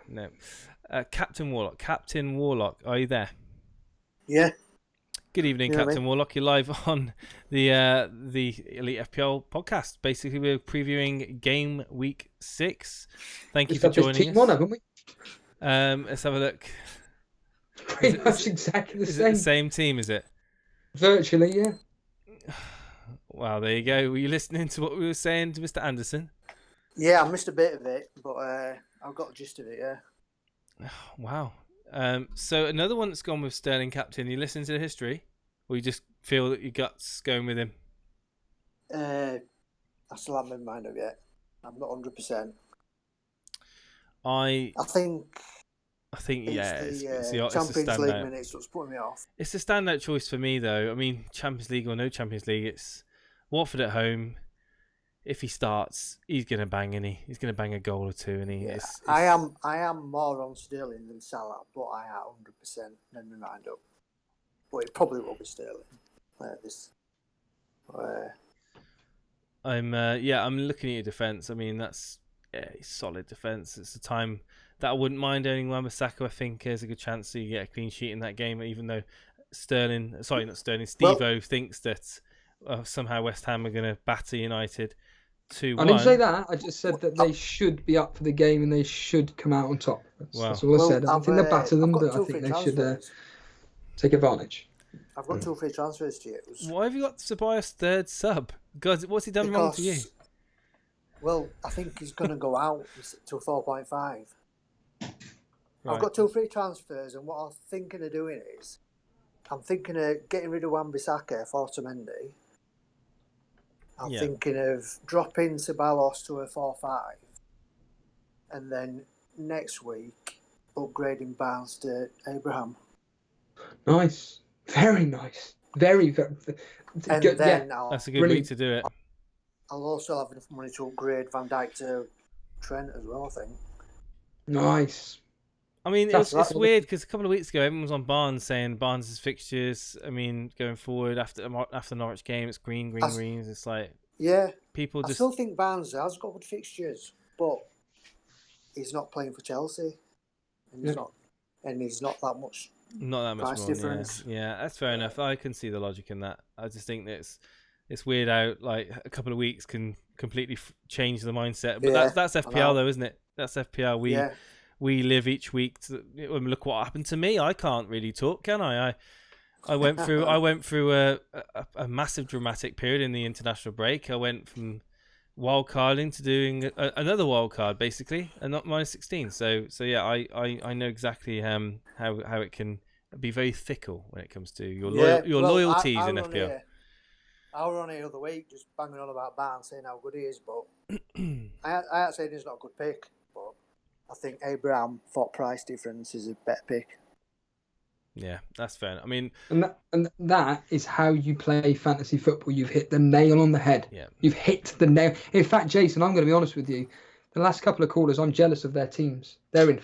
Captain Warlock, are you there? Yeah. Good evening, Captain Warlock. You're live on the Elite FPL podcast. Basically, we're previewing Game Week 6. Thank you for joining us. One, haven't we? Let's have a look. Pretty much exactly the same. Is it the same team, is it? Virtually, yeah. Wow, there you go. Were you listening to what we were saying to Mr. Anderson? Yeah, I missed a bit of it, but I've got the gist of it, yeah. Wow. So another one that's gone with Sterling captain. You listen to the history, or you just feel that your gut's going with him? I still haven't made my mind up yet. I'm not 100%. I think yeah, it's the Champions League minutes that's putting me off. It's a standout choice for me, though. I mean, Champions League or no Champions League, it's Watford at home. If he starts, he's going to bang, and he's going to bang a goal or two. And I am more on Sterling than Salah, but I am 100% made my mind up. But it probably will be Sterling. I'm looking at your defence. I mean, that's solid defence. It's a time that I wouldn't mind owning Wan-Bissaka. I think there's a good chance that you get a clean sheet in that game, even though Steve-O thinks that somehow West Ham are going to batter United 2-1. I didn't say that. I just said that they should be up for the game and they should come out on top. That's all I said. I think they batter them, but I think they should take advantage. I've got 2 free transfers to use. Why have you got Ceballos third sub? God, what's he done wrong to you? Well, I think he's going to go out to 4.5. Right. I've got 2 free transfers, and what I'm thinking of doing is, I'm thinking of getting rid of Wan-Bissaka for Otamendi. I'm thinking of dropping Ceballos to a 4.5, and then next week upgrading Barnes to Abraham. Nice, very nice, very and good. Then that's a good week to do it. I'll also have enough money to upgrade Van Dijk to Trent as well, I think. Nice. I mean, it's weird because a couple of weeks ago, everyone was on Barnes saying Barnes' fixtures. I mean, going forward after Norwich game, it's green. It's like people just. I still think Barnes has got good fixtures, but he's not playing for Chelsea, and he's not that much Not that much price more. difference. Yeah, that's fair enough. I can see the logic in that. I just think that it's weird how like a couple of weeks can completely change the mindset. But that's FPL though, isn't it? That's FPL. We live each week. Look what happened to me. I can't really talk, can I? I went through a massive dramatic period in the international break. I went from wild carding to doing another wild card basically, and not -16. So yeah, I know exactly how it can be very fickle when it comes to your loyalties in FPL. I was on here the other week just banging on about Barnes, saying how good he is, but I ain't saying he's not a good pick, but I think Abraham for price difference is a better pick. Yeah, that's fair. I mean, and that is how you play fantasy football. You've hit the nail on the head. Yeah, you've hit the nail. In fact, Jason, I'm going to be honest with you. The last couple of callers, I'm jealous of their teams. They're in.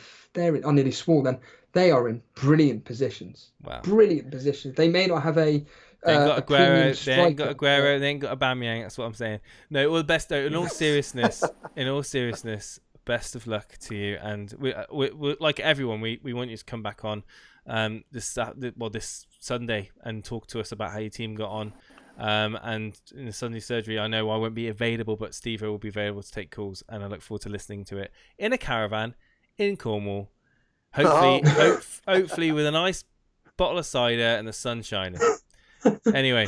I nearly swore then. They are in brilliant positions. Wow, brilliant positions. They may not have a. They ain't got Aguero. They ain't got Aguero. They ain't got Aubameyang. That's what I'm saying. No, well, the best though. In all seriousness, best of luck to you. And we like everyone. We want you to come back on this Sunday and talk to us about how your team got on. And in the Sunday surgery, I know I won't be available, but Steve will be available to take calls, and I look forward to listening to it in a caravan in Cornwall. Hopefully with a nice bottle of cider and the sun shining. Anyway,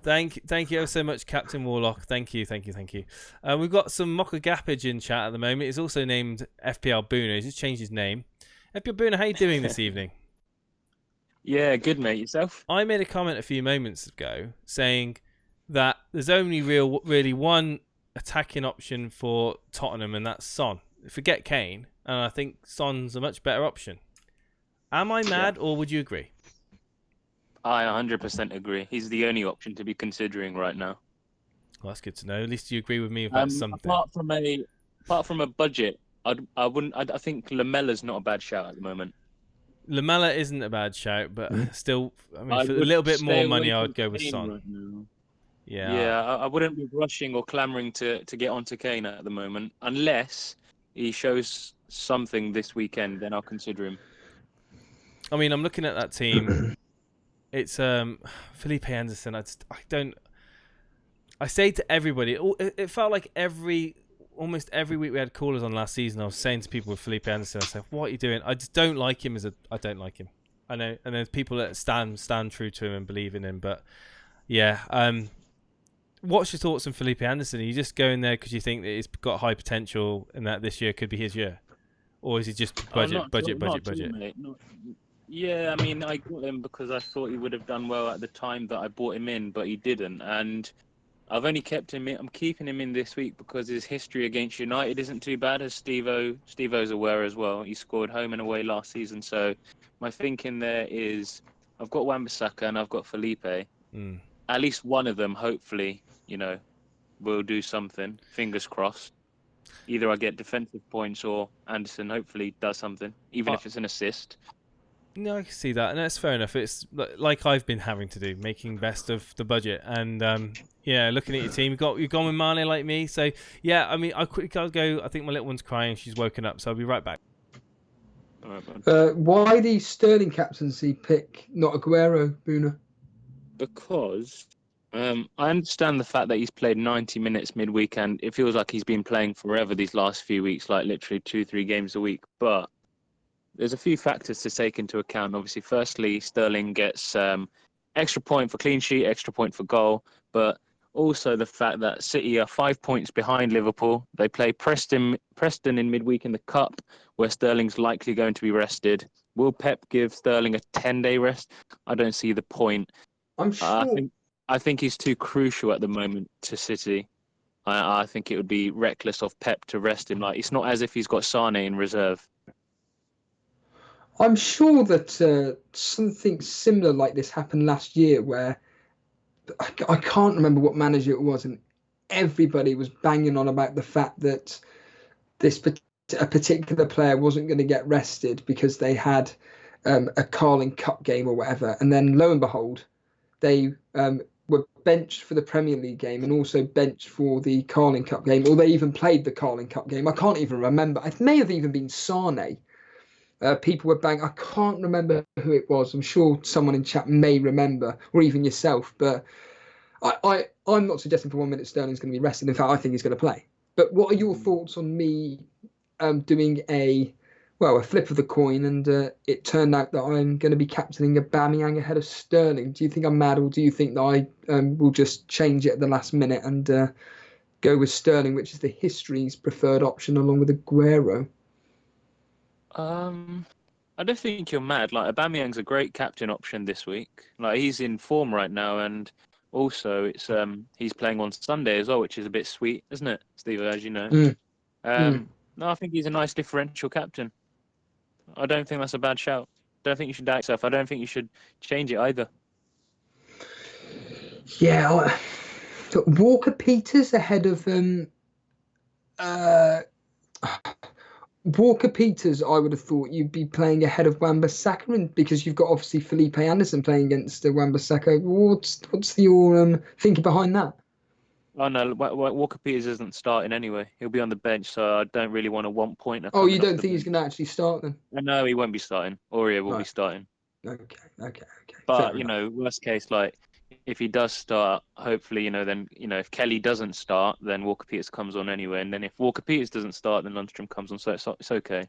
thank you ever so much, Captain Warlock. Thank you. We've got some Mocha Gappage in chat at the moment. He's also named FPL Booner. He's just changed his name. FPL Booner, how you doing this evening? Yeah, good, mate. Yourself? I made a comment a few moments ago saying that there's only really one attacking option for Tottenham, and that's Son. Forget Kane, and I think Son's a much better option. Am I mad, or would you agree? I 100% agree. He's the only option to be considering right now. Well, that's good to know. At least you agree with me about something. Apart from a budget, I think Lamella's not a bad shout at the moment. Lamella isn't a bad shout, but still, I mean, for a little bit more money, I would go with Son. Right now. Yeah, I wouldn't be rushing or clamouring to get onto Kane at the moment, unless he shows something this weekend. Then I'll consider him. I mean, I'm looking at that team. It's Felipe Anderson. I say to everybody, it felt like almost every week we had callers on last season. I was saying to people with Felipe Anderson, I said, "What are you doing?" I just don't like him I don't like him. I know, and there's people that stand true to him and believe in him. But yeah, what's your thoughts on Felipe Anderson? Are you just going there because you think that he's got high potential and that this year could be his year, or is he just budget? Yeah, I mean, I got him because I thought he would have done well at the time that I bought him in, but he didn't. And I've only kept him in. I'm keeping him in this week because his history against United isn't too bad, as Steve-O's aware as well. He scored home and away last season. So my thinking there is I've got Wan-Bissaka and I've got Felipe. At least one of them, hopefully, will do something. Fingers crossed. Either I get defensive points or Anderson hopefully does something, even if it's an assist. No, I can see that, and that's fair enough. It's like I've been having to do, making best of the budget, and looking at your team, you've gone with Mane like me. So yeah, I mean, I'll go. I think my little one's crying; she's woken up, so I'll be right back. All right, why the Sterling captaincy pick, not Aguero, Booner? Because I understand the fact that he's played 90 minutes midweek, and it feels like he's been playing forever these last few weeks, like literally 2-3 games a week, but there's a few factors to take into account. Obviously, firstly, Sterling gets extra point for clean sheet, extra point for goal, but also the fact that City are 5 points behind Liverpool. They play Preston in midweek in the Cup, where Sterling's likely going to be rested. Will Pep give Sterling a 10-day rest? I don't see the point. I'm sure. I think he's too crucial at the moment to City. I think it would be reckless of Pep to rest him. Like, it's not as if he's got Sane in reserve. I'm sure that something similar like this happened last year, where I can't remember what manager it was, and everybody was banging on about the fact that a particular player wasn't going to get rested because they had a Carling Cup game or whatever, and then lo and behold, they were benched for the Premier League game and also benched for the Carling Cup game, or they even played the Carling Cup game. I can't even remember. It may have even been Sane. people were bang. I can't remember who it was. I'm sure someone in chat may remember, or even yourself. But I'm not suggesting for 1 minute Sterling's going to be rested. In fact, I think he's going to play. But what are your thoughts on me doing a flip of the coin, and it turned out that I'm going to be captaining Aubameyang ahead of Sterling? Do you think I'm mad, or do you think that I will just change it at the last minute and go with Sterling, which is the history's preferred option, along with Aguero? I don't think you're mad. Like, Aubameyang's a great captain option this week. Like, he's in form right now, and also it's he's playing on Sunday as well, which is a bit sweet, isn't it, Steve? As you know. No, I think he's a nice differential captain. I don't think that's a bad shout. Don't think you should doubt yourself. I don't think you should change it either. Yeah, Walker Peters ahead of Walker Peters. I would have thought you'd be playing ahead of Wan-Bissaka, and because you've got obviously Felipe Anderson playing against Wan-Bissaka. What's your thinking behind that? Oh no, Walker Peters isn't starting anyway. He'll be on the bench, so I don't really want a 1 pointer. Oh, you don't think he's going to actually start then? No, he won't be starting. Aurier will be starting. Okay. But worst case, like, if he does start, hopefully, then if Kelly doesn't start, then Walker Peters comes on anyway, and then if Walker Peters doesn't start, then Lundstrom comes on, so it's okay.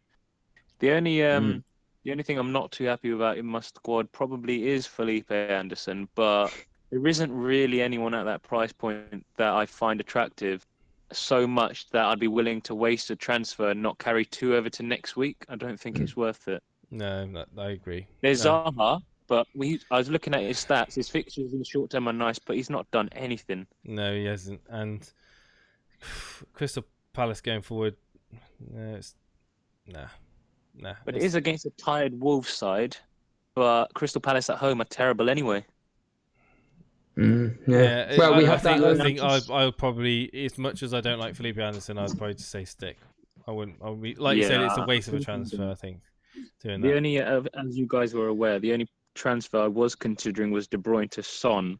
The only thing I'm not too happy about in my squad probably is Felipe Anderson, but there isn't really anyone at that price point that I find attractive so much that I'd be willing to waste a transfer and not carry 2 over to next week. I don't think it's worth it. No, I agree. There's Zaha, but I was looking at his stats. His fixtures in the short term are nice, but he's not done anything. No, he hasn't. And Crystal Palace going forward, nah. But it is against a tired Wolves side, but Crystal Palace at home are terrible anyway. Yeah. Well, I think I would probably, as much as I don't like Felipe Anderson, I'd probably just say stick. I wouldn't be, like you said, it's a waste of a transfer, I think. The only, as you guys were aware, the only transfer I was considering was De Bruyne to Son.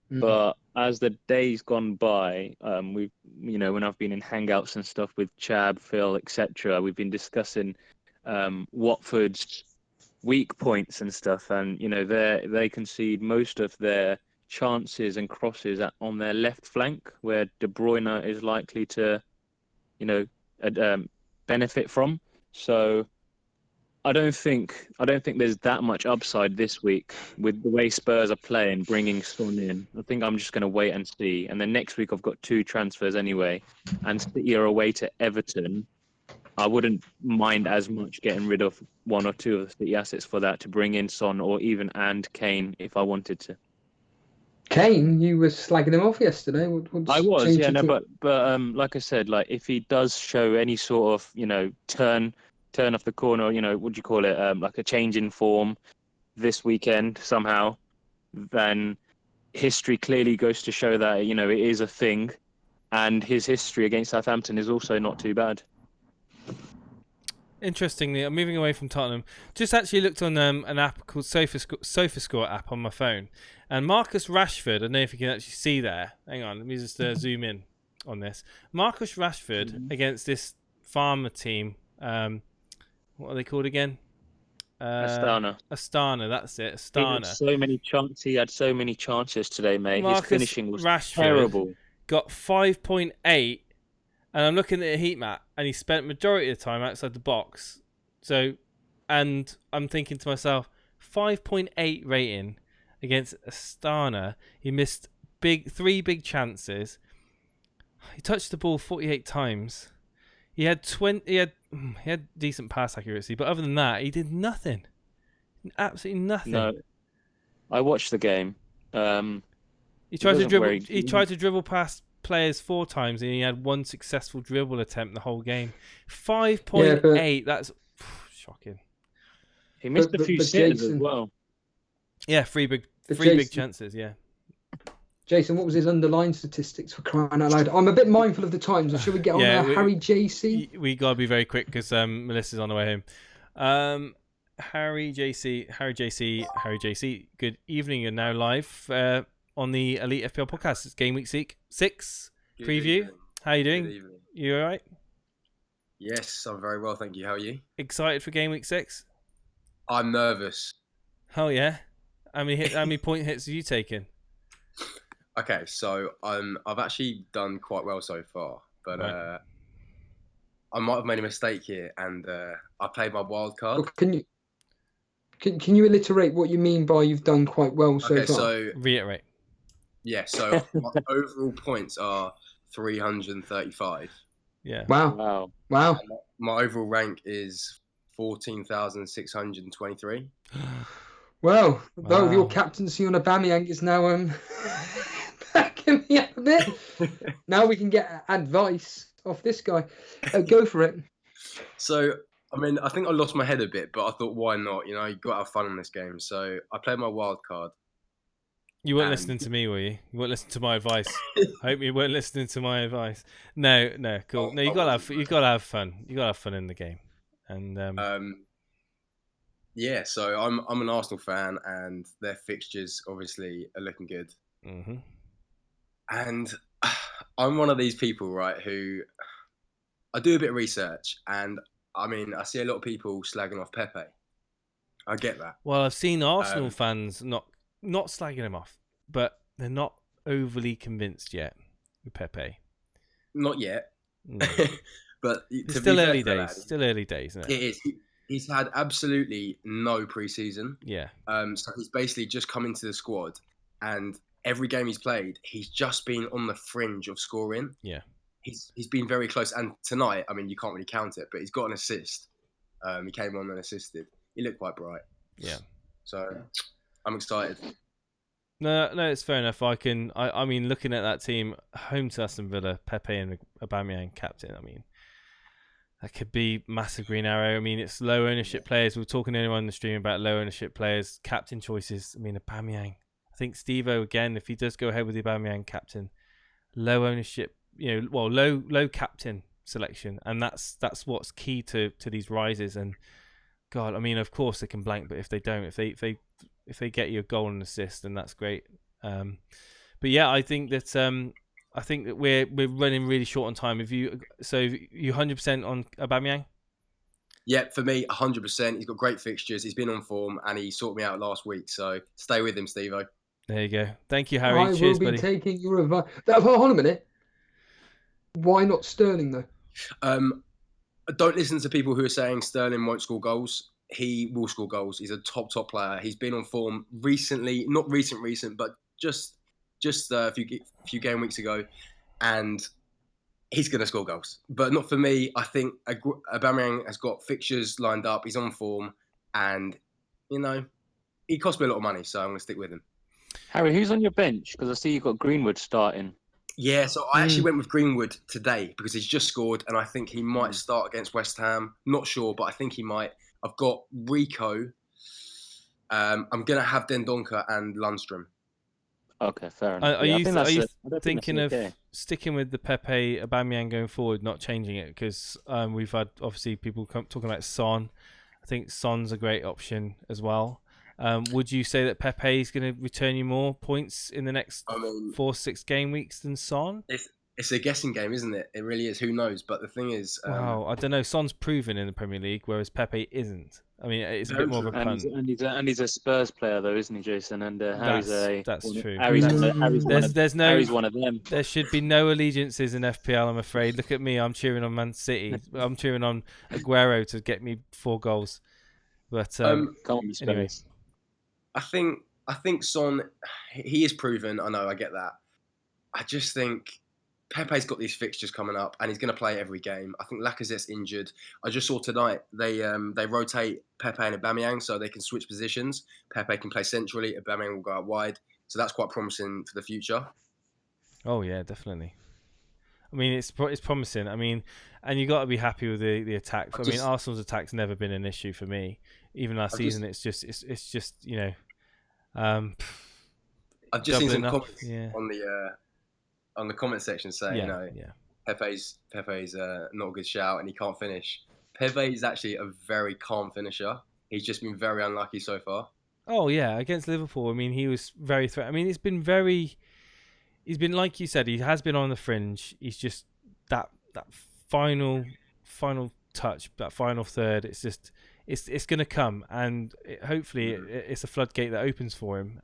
But as the days gone by, we've, when I've been in hangouts and stuff with Chab, Phil, etc., we've been discussing Watford's weak points and stuff, and they concede most of their chances and crosses on their left flank, where De Bruyne is likely to, benefit from. So I don't think there's that much upside this week with the way Spurs are playing, bringing Son in. I think I'm just going to wait and see. And then next week I've got 2 transfers anyway, and City are away to Everton. I wouldn't mind as much getting rid of 1 or 2 of the City assets for that, to bring in Son or even Kane if I wanted to. Kane, you were slagging him off yesterday. I was, but like I said, like, if he does show any sort of turn off the corner, what do you call it, like a change in form this weekend somehow, then history clearly goes to show that it is a thing, and his history against Southampton is also not too bad. Interestingly, I'm moving away from Tottenham. Just actually looked on an app called SofaScore app on my phone, and Marcus Rashford, I don't know if you can actually see there. Hang on, let me just zoom in on this. Marcus Rashford against this farmer team. What are they called again? Astana, that's it. Astana. He had so many chances today, mate. Marcus His finishing was Rashford terrible. Got 5.8. And I'm looking at a heat map, and he spent majority of the time outside the box. So, and I'm thinking to myself, 5.8 rating against Astana. He missed 3 big chances. He touched the ball 48 times. He had decent pass accuracy, but other than that, he did nothing. Absolutely nothing. No, I watched the game. He tried to dribble past players 4 times, and he had 1 successful dribble attempt the whole game. 5.8. That's shocking. He missed a few sitters as well. Yeah, 3 big chances. Yeah. Jason, what was his underlying statistics, for crying out loud? I'm a bit mindful of the times. So should we get on Harry JC? We gotta be very quick because Melissa's on the way home. Harry JC. Good evening. You're now live on the Elite FPL podcast. It's Gameweek 6 preview. Evening. How are you doing? Good evening. You all right? Yes, I'm very well, thank you. How are you? Excited for Gameweek 6? I'm nervous. Oh yeah. How many point hits have you taken? Okay, so I've actually done quite well so far, but Right. I might have made a mistake here, and I played my wild card. Well, can you alliterate what you mean by you've done quite well so far? So reiterate. Yeah, so my overall points are 335. Yeah. Wow. My overall rank is 14,623. Well, though your captaincy on Aubameyang is now backing me up a bit. Now we can get advice off this guy. Go for it. So, I mean, I think I lost my head a bit, but I thought, why not? You got to have fun in this game. So I played my wild card. You weren't listening to me, were you? You weren't listening to my advice. I hope you weren't listening to my advice. No, cool. No, you gotta have fun. You gotta have fun in the game. And yeah, so I'm an Arsenal fan, and their fixtures obviously are looking good. Mm-hmm. And I'm one of these people, right, who I do a bit of research, and I mean, I see a lot of people slagging off Pepe. I get that. Well, I've seen Arsenal fans not slagging him off, but they're not overly convinced yet with Pepe. Not yet. No. But it's still early days. Still early days, isn't it? It is. He's had absolutely no preseason. Yeah. So he's basically just come into the squad, and every game he's played, he's just been on the fringe of scoring. Yeah. He's been very close, and tonight, I mean, you can't really count it, but he's got an assist. He came on and assisted. He looked quite bright. Yeah. So I'm excited. No, it's fair enough. I mean, looking at that team, home to Aston Villa, Pepe and Aubameyang captain, I mean, that could be massive green arrow. I mean, it's low ownership players. We were talking to anyone in the stream about low ownership players, captain choices. I mean, Aubameyang. I think Steve-O, again, if he does go ahead with the Aubameyang captain, low ownership, low captain selection. And that's what's key to these rises. And God, I mean, of course they can blank, but if they don't, if they get you a goal and assist, then that's great. But yeah, I think that we're running really short on time. You 100% on Aubameyang? Yeah, for me, 100%. He's got great fixtures. He's been on form, and he sorted me out last week. So stay with him, Steve-O. There you go. Thank you, Harry. Cheers, buddy. I will be taking your advice. Hold on a minute. Why not Sterling though? Don't listen to people who are saying Sterling won't score goals. He will score goals. He's a top player. He's been on form recently, not recent, but just a few game weeks ago, and he's going to score goals. But not for me. I think Aubameyang has got fixtures lined up. He's on form, and he cost me a lot of money, so I'm going to stick with him. Harry, who's on your bench? Because I see you've got Greenwood starting. Yeah, so I actually went with Greenwood today because he's just scored, and I think he might start against West Ham. Not sure, but I think he might. I've got Rico. I'm going to have Dendoncker and Lundstrom. Okay, fair enough. Are you thinking of sticking with the Pepe Aubameyang going forward, not changing it? Because we've had, obviously, people talking about Son. I think Son's a great option as well. Would you say that Pepe is going to return you more points in the next 4-6 game weeks than Son? It's a guessing game, isn't it? It really is. Who knows? But the thing is... wow, I don't know. Son's proven in the Premier League, whereas Pepe isn't. I mean, it's a bit more of a punt. And he's a Spurs player, though, isn't he, Jason? And that's true. Harry's one of them. There should be no allegiances in FPL, I'm afraid. Look at me. I'm cheering on Man City. I'm cheering on Aguero to get me 4 goals. But come on, anyway. I think Son, he is proven. I know, I get that. I just think Pepe's got these fixtures coming up, and he's going to play every game. I think Lacazette's injured. I just saw tonight they rotate Pepe and Aubameyang so they can switch positions. Pepe can play centrally, Aubameyang will go out wide. So that's quite promising for the future. Oh yeah, definitely. I mean, it's promising. I mean, and you got to be happy with the attack. I mean, Arsenal's attack's never been an issue for me. Even last season, it's just I've just seen some comments on the comment section saying, Pepe's not a good shout and he can't finish. Pepe is actually a very calm finisher. He's just been very unlucky so far. Oh yeah, against Liverpool. I mean, he was very I mean, he's been like you said, he has been on the fringe. He's just that final touch, that final third. it's going to come, and hopefully it's a floodgate that opens for him.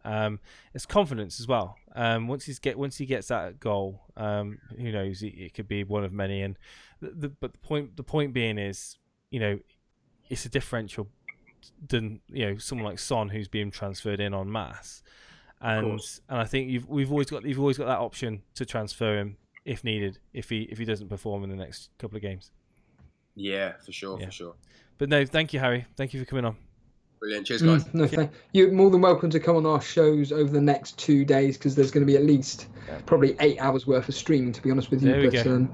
It's confidence as well. Once he gets that goal, who knows? It could be one of many. And but the point being is, it's a differential than someone like Son, who's being transferred in en masse. And I think you've always got that option to transfer him if needed, if he doesn't perform in the next couple of games. Yeah, for sure. But no, thank you, Harry. Thank you for coming on. Brilliant. Cheers, guys. You're more than welcome to come on our shows over the next 2 days, because there's going to be at least probably 8 hours worth of streaming, to be honest with you. There we go.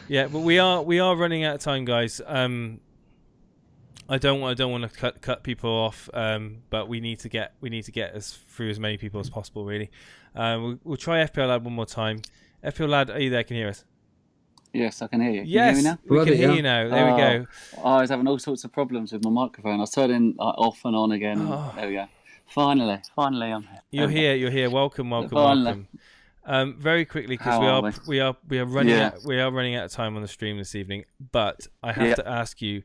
Yeah, but we are running out of time, guys. I don't want to cut people off, but we need to get us through as many people as possible, really. We'll try FPL Lad one more time. FPL Lad, are you there? Can you hear us? Yes, I can hear you. Yes, can you hear me now? We can hear you now. There we go. I was having all sorts of problems with my microphone. I was turning off and on again. There we go. Finally, I'm here. You're here. Welcome. Very quickly, because we are running out of time on the stream this evening. But I have to ask you,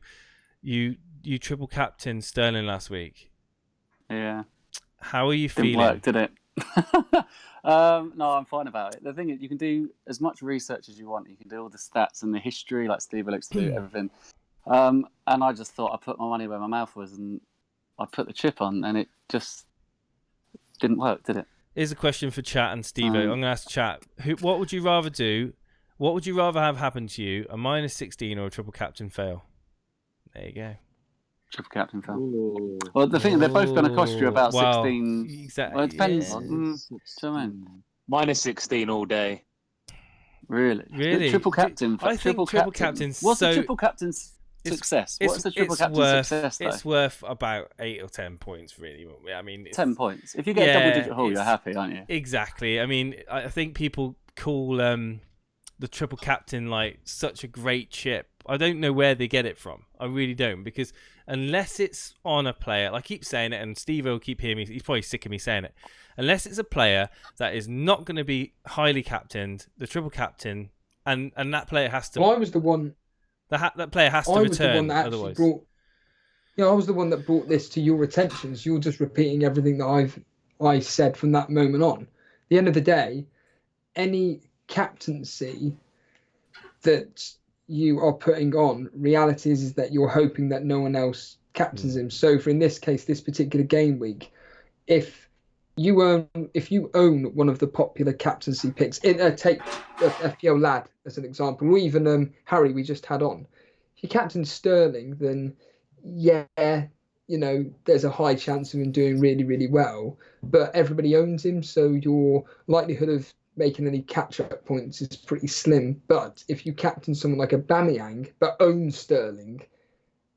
you triple captain Sterling last week. Yeah. How are you feeling? Didn't work, did it? No, I'm fine about it. The thing is, you can do as much research as you want. You can do all the stats and the history, like Steve likes to do, everything. And I just thought I put my money where my mouth was, and I put the chip on, and it just didn't work, did it? Here's a question for chat and Steve. I'm going to ask chat. What would you rather do? What would you rather have happen to you? A -16 or a triple captain fail? There you go. Triple captain fail. Ooh. Well, the thing, they're both going to cost you about 16. Exactly. Well, it depends. -16 all day. Really? Triple captain. I think triple captain's What's the triple captain's success? What's the triple captain's success, though? It's worth about 8 or 10 points, really. I mean, 10 points. If you get a double-digit haul, you're happy, aren't you? Exactly. I mean, I think people call the triple captain like such a great chip. I don't know where they get it from. I really don't, because unless it's on a player, I keep saying it, and Steve will keep hearing me. He's probably sick of me saying it. Unless it's a player that is not going to be highly captained, the triple captain, and that player has to. Well, I was the one. That player has to return. I was the one that actually brought. I was the one that brought this to your attention. So you're just repeating everything that I said from that moment on. At the end of the day, any captaincy that you are putting on, reality is that you're hoping that no one else captains him. So for in this case, this particular game week, if you own one of the popular captaincy picks, take FPL Lad as an example, or even Harry we just had on. If you captain Sterling, then there's a high chance of him doing really, really well. But everybody owns him, so your likelihood of making any catch-up points is pretty slim. But if you captain someone like Aubameyang but owns Sterling,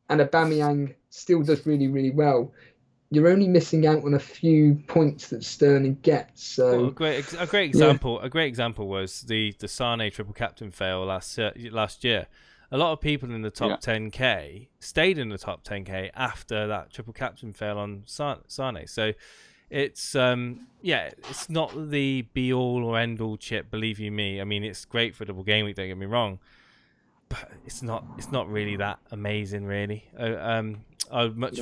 and Aubameyang still does really, really well, you're only missing out on a few points that Sterling gets. So a great example. A great example was the Sane triple captain fail last year. A lot of people in the top 10k stayed in the top 10k after that triple captain fail on Sane. So it's it's not the be all or end all chip, believe you me. I mean, it's great for double game week, don't get me wrong, but it's not really that amazing, really. I'd much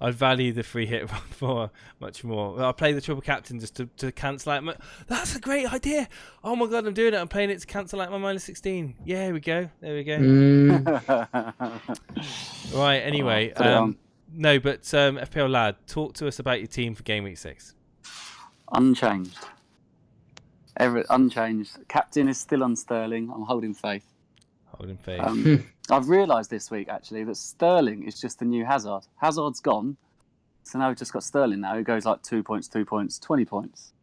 I'd value the free hit for much more. I'll play the triple captain just to cancel out. That's a great idea. Oh my god, I'm doing it. I'm playing it to cancel out my -16. Yeah, here we go. There we go. Right. Anyway, no, but FPL Lad, talk to us about your team for game week 6. Unchanged. Unchanged. Captain is still on Sterling. I'm holding faith. I've realised this week, actually, that Sterling is just the new Hazard. Hazard's gone, so now we've just got Sterling now, who goes like 2 points, 2 points, 20 points,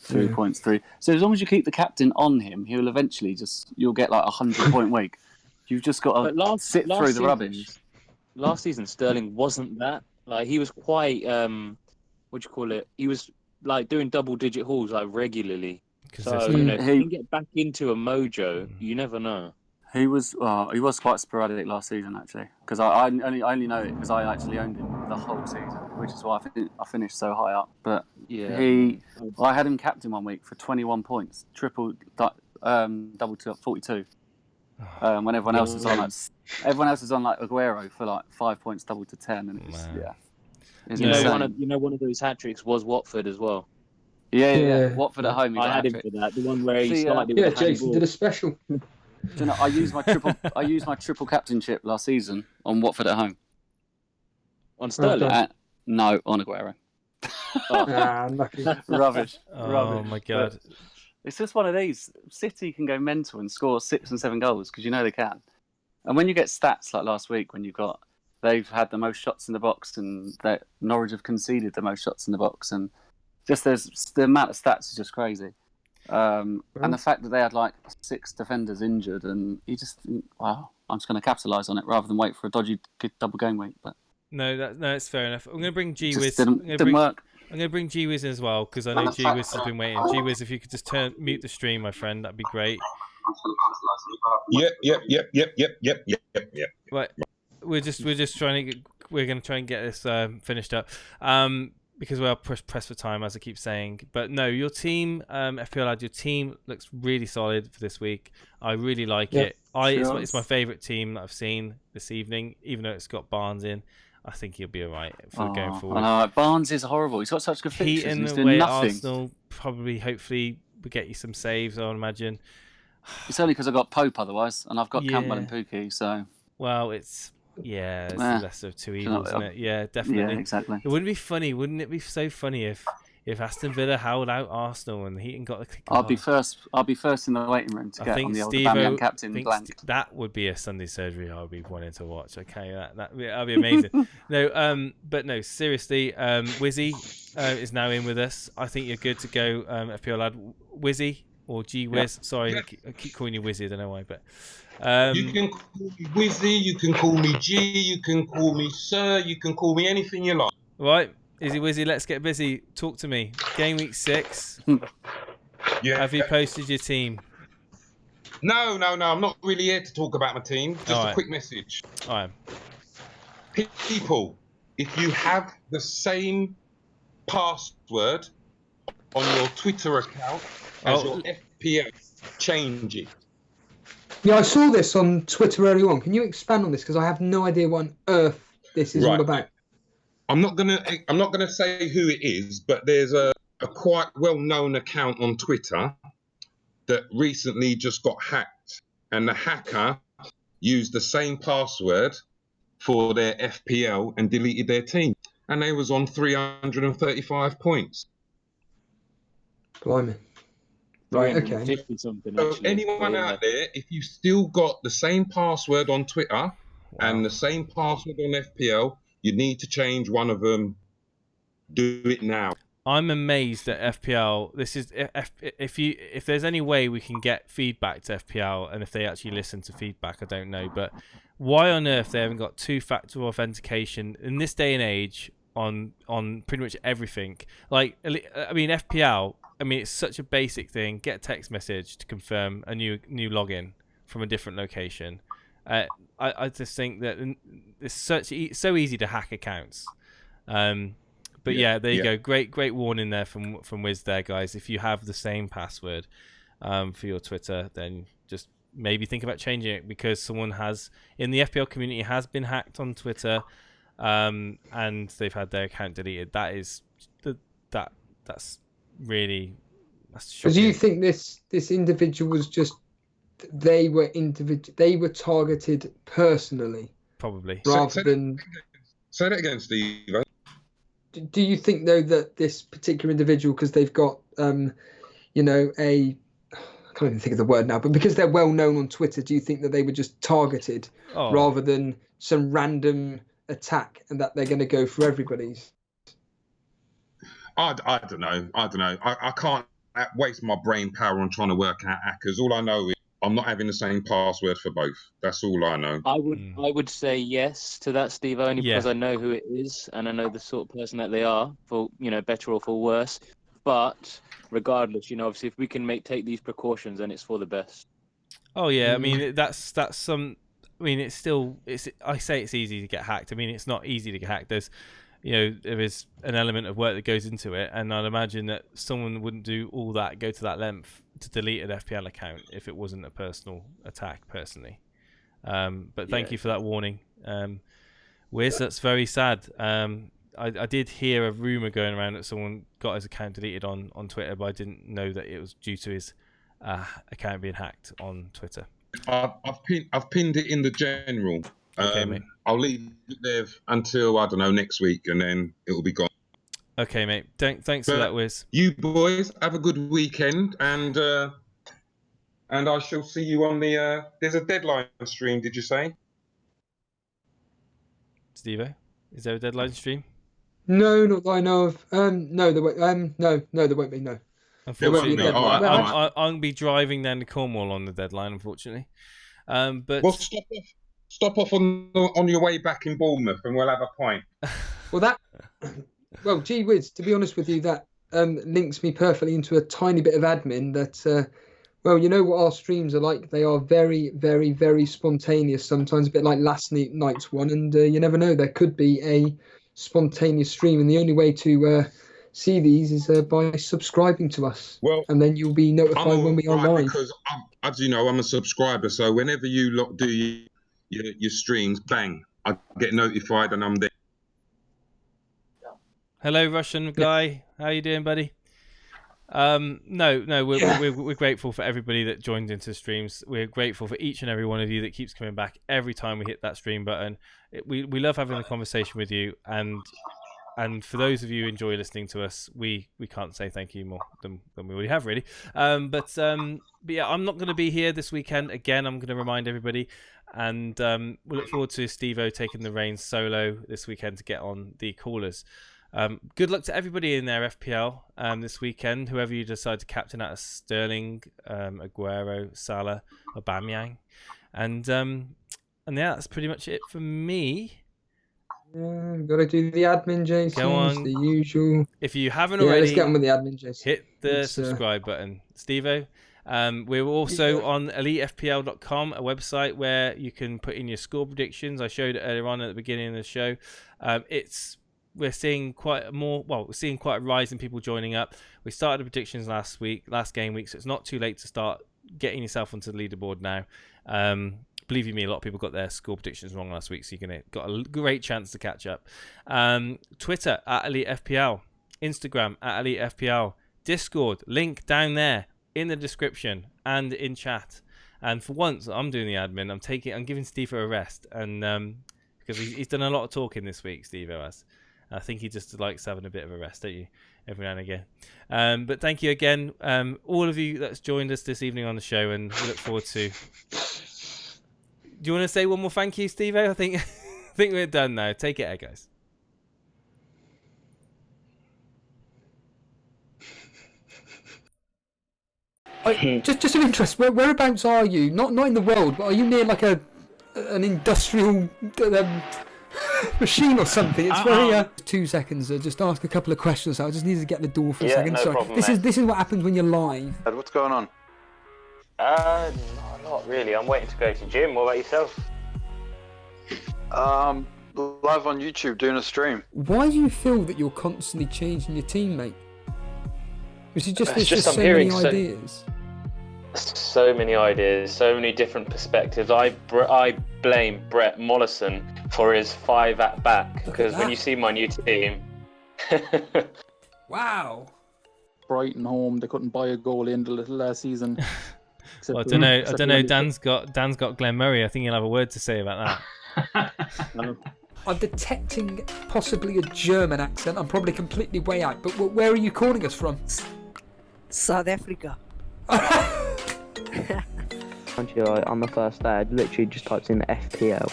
2 points, 3. So as long as you keep the captain on him, he'll eventually you'll get like a 100-point week. You've just got to sit through the rubbish. Last season, Sterling wasn't that. Like, he was quite, he was like doing double-digit hauls like regularly. So, if he can get back into a mojo, you never know. He was quite sporadic last season, actually, because I only know it because I actually owned him the whole season, which is why I finished so high up. But I had him captain one week for 21 points, double to 42. when everyone else is on like Aguero for like 5 points doubled to 10, and it's one of those hat tricks was Watford as well. Yeah. Watford at home. I had him for that. The one where he started with Jason did a special. Do you know, I used my triple captainship last season on Watford at home. On Sterling? No, on Aguero. Unlucky. Rubbish. Oh my god. But it's just one of these. City can go mental and score 6 and 7 goals because you know they can. And when you get stats like last week, when they've had the most shots in the box, and that Norwich have conceded the most shots in the box, and just the amount of stats is just crazy. And the fact that they had like 6 defenders injured, and you just think, wow, I'm just going to capitalise on it rather than wait for a dodgy double game week. But no, it's fair enough. I'm going to bring G-Wiz. Didn't work. I'm going to bring G-Wiz in as well, because I know G-Wiz has been waiting. G-Wiz, if you could just mute the stream, my friend, that'd be great. Yep. Right, we're just trying to we're going to try and get this finished up, because we are pressed for time, as I keep saying. But no, your team, FPL Lad, your team looks really solid for this week. I really like it. It's my favourite team that I've seen this evening, even though it's got Barnes in. I think he'll be all right going forward. I know, Barnes is horrible. He's got such good fixtures. Heat in the way, nothing. Arsenal hopefully will get you some saves, I would imagine. It's only because I've got Pope otherwise, and I've got Campbell and Pookie, so... Well, it's the lesser of two evils, isn't it? Yeah, definitely. Yeah, exactly. It wouldn't it be so funny if Aston Villa held out Arsenal and Heaton got the kick? I'll be first in the waiting room to get on the old Aubameyang captain blank. That would be a Sunday surgery I would be wanting to watch. Okay, that'd be amazing. But no, seriously, Wizzy is now in with us. I think you're good to go, FPL Lad. Wizzy or G-Wiz. Yeah. Sorry, I keep calling you Wizzy. I don't know why, but you can call me Wizzy, you can call me G, you can call me Sir, you can call me anything you like. Right. Izzy Wizzy, let's get busy. Talk to me. Gameweek 6. Yeah. Have you posted your team? No. I'm not really here to talk about my team. Just a quick message. All right. People, if you have the same password on your Twitter account as your FPL, change it. Yeah, I saw this on Twitter earlier on. Can you expand on this? Because I have no idea what on earth this is all about. I'm not gonna say who it is, but there's a quite well-known account on Twitter that recently just got hacked, and the hacker used the same password for their FPL and deleted their team, and they was on 335 points. Blimey. Right, okay. So anyone out there, if you still got the same password on Twitter and the same password on FPL, you need to change one of them. Do it now. I'm amazed at FPL. This is if there's any way we can get feedback to FPL, and if they actually listen to feedback, I don't know. But why on earth they haven't got 2-factor authentication in this day and age on pretty much everything? Like, I mean, FPL. I mean, it's such a basic thing. Get a text message to confirm a new login from a different location. I just think that it's so easy to hack accounts. But there you go. Great warning there from Wiz there, guys. If you have the same password for your Twitter, then just maybe think about changing it, because someone in the FPL community has been hacked on Twitter, and they've had their account deleted. That's really shocking. Do you think this individual was just they were targeted personally? Probably. Rather than... Say that again, Steve. Do you think, though, that this particular individual, because they've got, I can't even think of the word now, but because they're well known on Twitter, do you think that they were just targeted rather than some random attack, and that they're going to go for everybody's? I don't know. I can't waste my brain power on trying to work out hackers. All I know is I'm not having the same password for both. That's all I know. I would say yes to that, Steve, only because I know who it is and I know the sort of person that they are, for better or for worse. But regardless, obviously, if we can take these precautions, then it's for the best. Oh yeah, I mean that's some. I mean, I say it's easy to get hacked. I mean, it's not easy to get hacked. there is an element of work that goes into it, and I'd imagine that someone wouldn't do all that, go to that length to delete an FPL account if it wasn't a personal attack, personally. But thank you for that warning. Wiz, that's very sad. I did hear a rumour going around that someone got his account deleted on Twitter, but I didn't know that it was due to his account being hacked on Twitter. I've pinned it in the general. Okay, mate. I'll leave it there until, I don't know, next week, and then it'll be gone. Okay, mate. Thanks for that, Wiz. You boys have a good weekend, and I shall see you on the. There's a deadline stream. Did you say? Steve-O, is there a deadline stream? No, not that I know of. No, there won't. No, there won't be. No. Unfortunately, I'm going to be driving down to Cornwall on the deadline. Unfortunately, but well, stop off on your way back in Bournemouth, and we'll have a pint. Well, gee whiz, to be honest with you, that links me perfectly into a tiny bit of admin that. Well, you know what our streams are like. They are very, very, very spontaneous. Sometimes a bit like last night's one, and you never know. There could be a spontaneous stream, and the only way to see these is by subscribing to us. Well, and then you'll be notified when we are live. Because as you know, I'm a subscriber, so whenever you lot do your streams, bang, I get notified and I'm there. Hello, Russian guy. How you doing, buddy? No, we're grateful for everybody that joined into streams. We're grateful for each and every one of you that keeps coming back every time we hit that stream button. We love having a conversation with you, and for those of you who enjoy listening to us, we can't say thank you more than we already have, really. But yeah, I'm not going to be here this weekend. Again, I'm going to remind everybody, and we look forward to Steve-O taking the reins solo this weekend to get on the callers. Good luck to everybody in their FPL this weekend, whoever you decide to captain out of Sterling, Aguero, Salah, Aubameyang. And yeah, that's pretty much it for me. Yeah, got to do the admin, Jason. Go on. The usual. If you haven't already, let's get on with the admin, Jason. Hit the subscribe button. Steve-O, we're also on elitefpl.com, a website where you can put in your score predictions. I showed it earlier on at the beginning of the show. We're seeing quite a rise in people joining up. We started the predictions last game week, so it's not too late to start getting yourself onto the leaderboard now. Believe you me, a lot of people got their score predictions wrong last week, so you're got a great chance to catch up. Twitter at Elite FPL, Instagram at Elite FPL, Discord link down there in the description and in chat. And for once, I'm doing the admin. I'm giving Steve a rest, and because he's done a lot of talking this week, Steve has. I think he just likes having a bit of a rest, don't you? Every now and again. But thank you again, all of you that's joined us this evening on the show, and we look forward to. Do you want to say one more thank you, Steve-O? I think we're done now. Take it, guys. Just of interest, whereabouts are you? Not in the world, but are you near like an industrial machine or something? It's very 2 seconds. Just ask a couple of questions. I just needed to get the door for a second. No problem, this is what happens when you're live. What's going on? Not really. I'm waiting to go to gym. What about yourself? Live on YouTube doing a stream. Why do you feel that you're constantly changing your teammate? Is it just there's just so many ideas? So many ideas, so many different perspectives. I blame Brett Mollison for his 5 at back, because when you see my new team, wow. Brighton home, they couldn't buy a goal in the little season. Well, I don't know. Dan's got Glenn Murray. I think he'll have a word to say about that. I'm detecting possibly a German accent. I'm probably completely way out. But where are you calling us from? South Africa. On the first day, I literally just typed in FPL,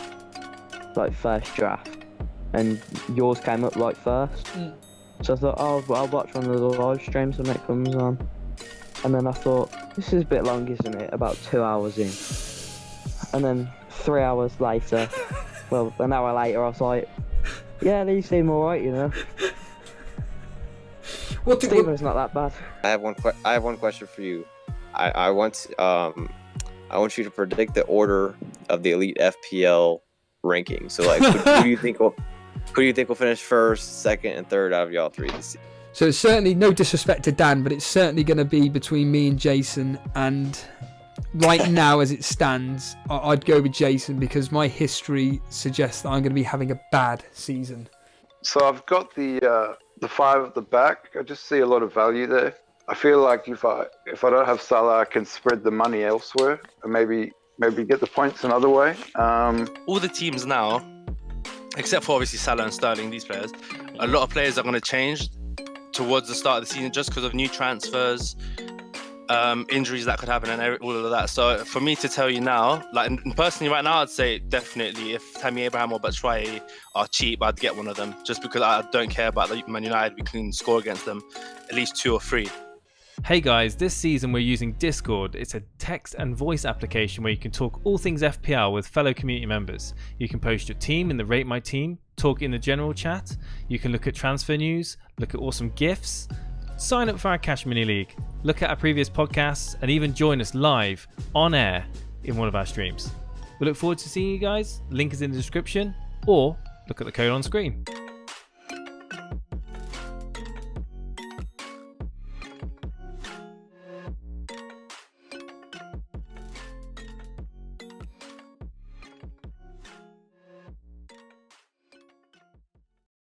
like first draft, and yours came up like first. So I thought, I'll watch one of the live streams when it comes on. And then I thought, this is a bit long, isn't it? About 2 hours in. And then 3 hours later, well, an hour later, I was like, yeah, these seem alright, you know. Steven's not that bad. I have one question for you. I want you to predict the order of the Elite FPL ranking. So, like, who do you think will Who do you think will finish first, second, and third out of y'all three this season? So it's certainly no disrespect to Dan, but it's certainly going to be between me and Jason. And right now, as it stands, I'd go with Jason because my history suggests that I'm going to be having a bad season. So I've got the 5 at the back. I just see a lot of value there. I feel like if I don't have Salah, I can spread the money elsewhere and maybe get the points another way. All the teams now, except for obviously Salah and Sterling, these players, a lot of players are going to change towards the start of the season just because of new transfers, injuries that could happen, and all of that. So for me to tell you now, like personally right now, I'd say definitely if Tammy Abraham or Batshuayi are cheap, I'd get one of them just because I don't care about the Man United. We can score against them at least 2 or 3. Hey guys, this season we're using Discord. It's a text and voice application where you can talk all things FPL with fellow community members. You can post your team in the Rate My Team, talk in the general chat, you can look at transfer news, look at awesome GIFs, sign up for our Cash Mini League, look at our previous podcasts, and even join us live on air in one of our streams. We look forward to seeing you guys. Link is in the description, or look at the code on screen.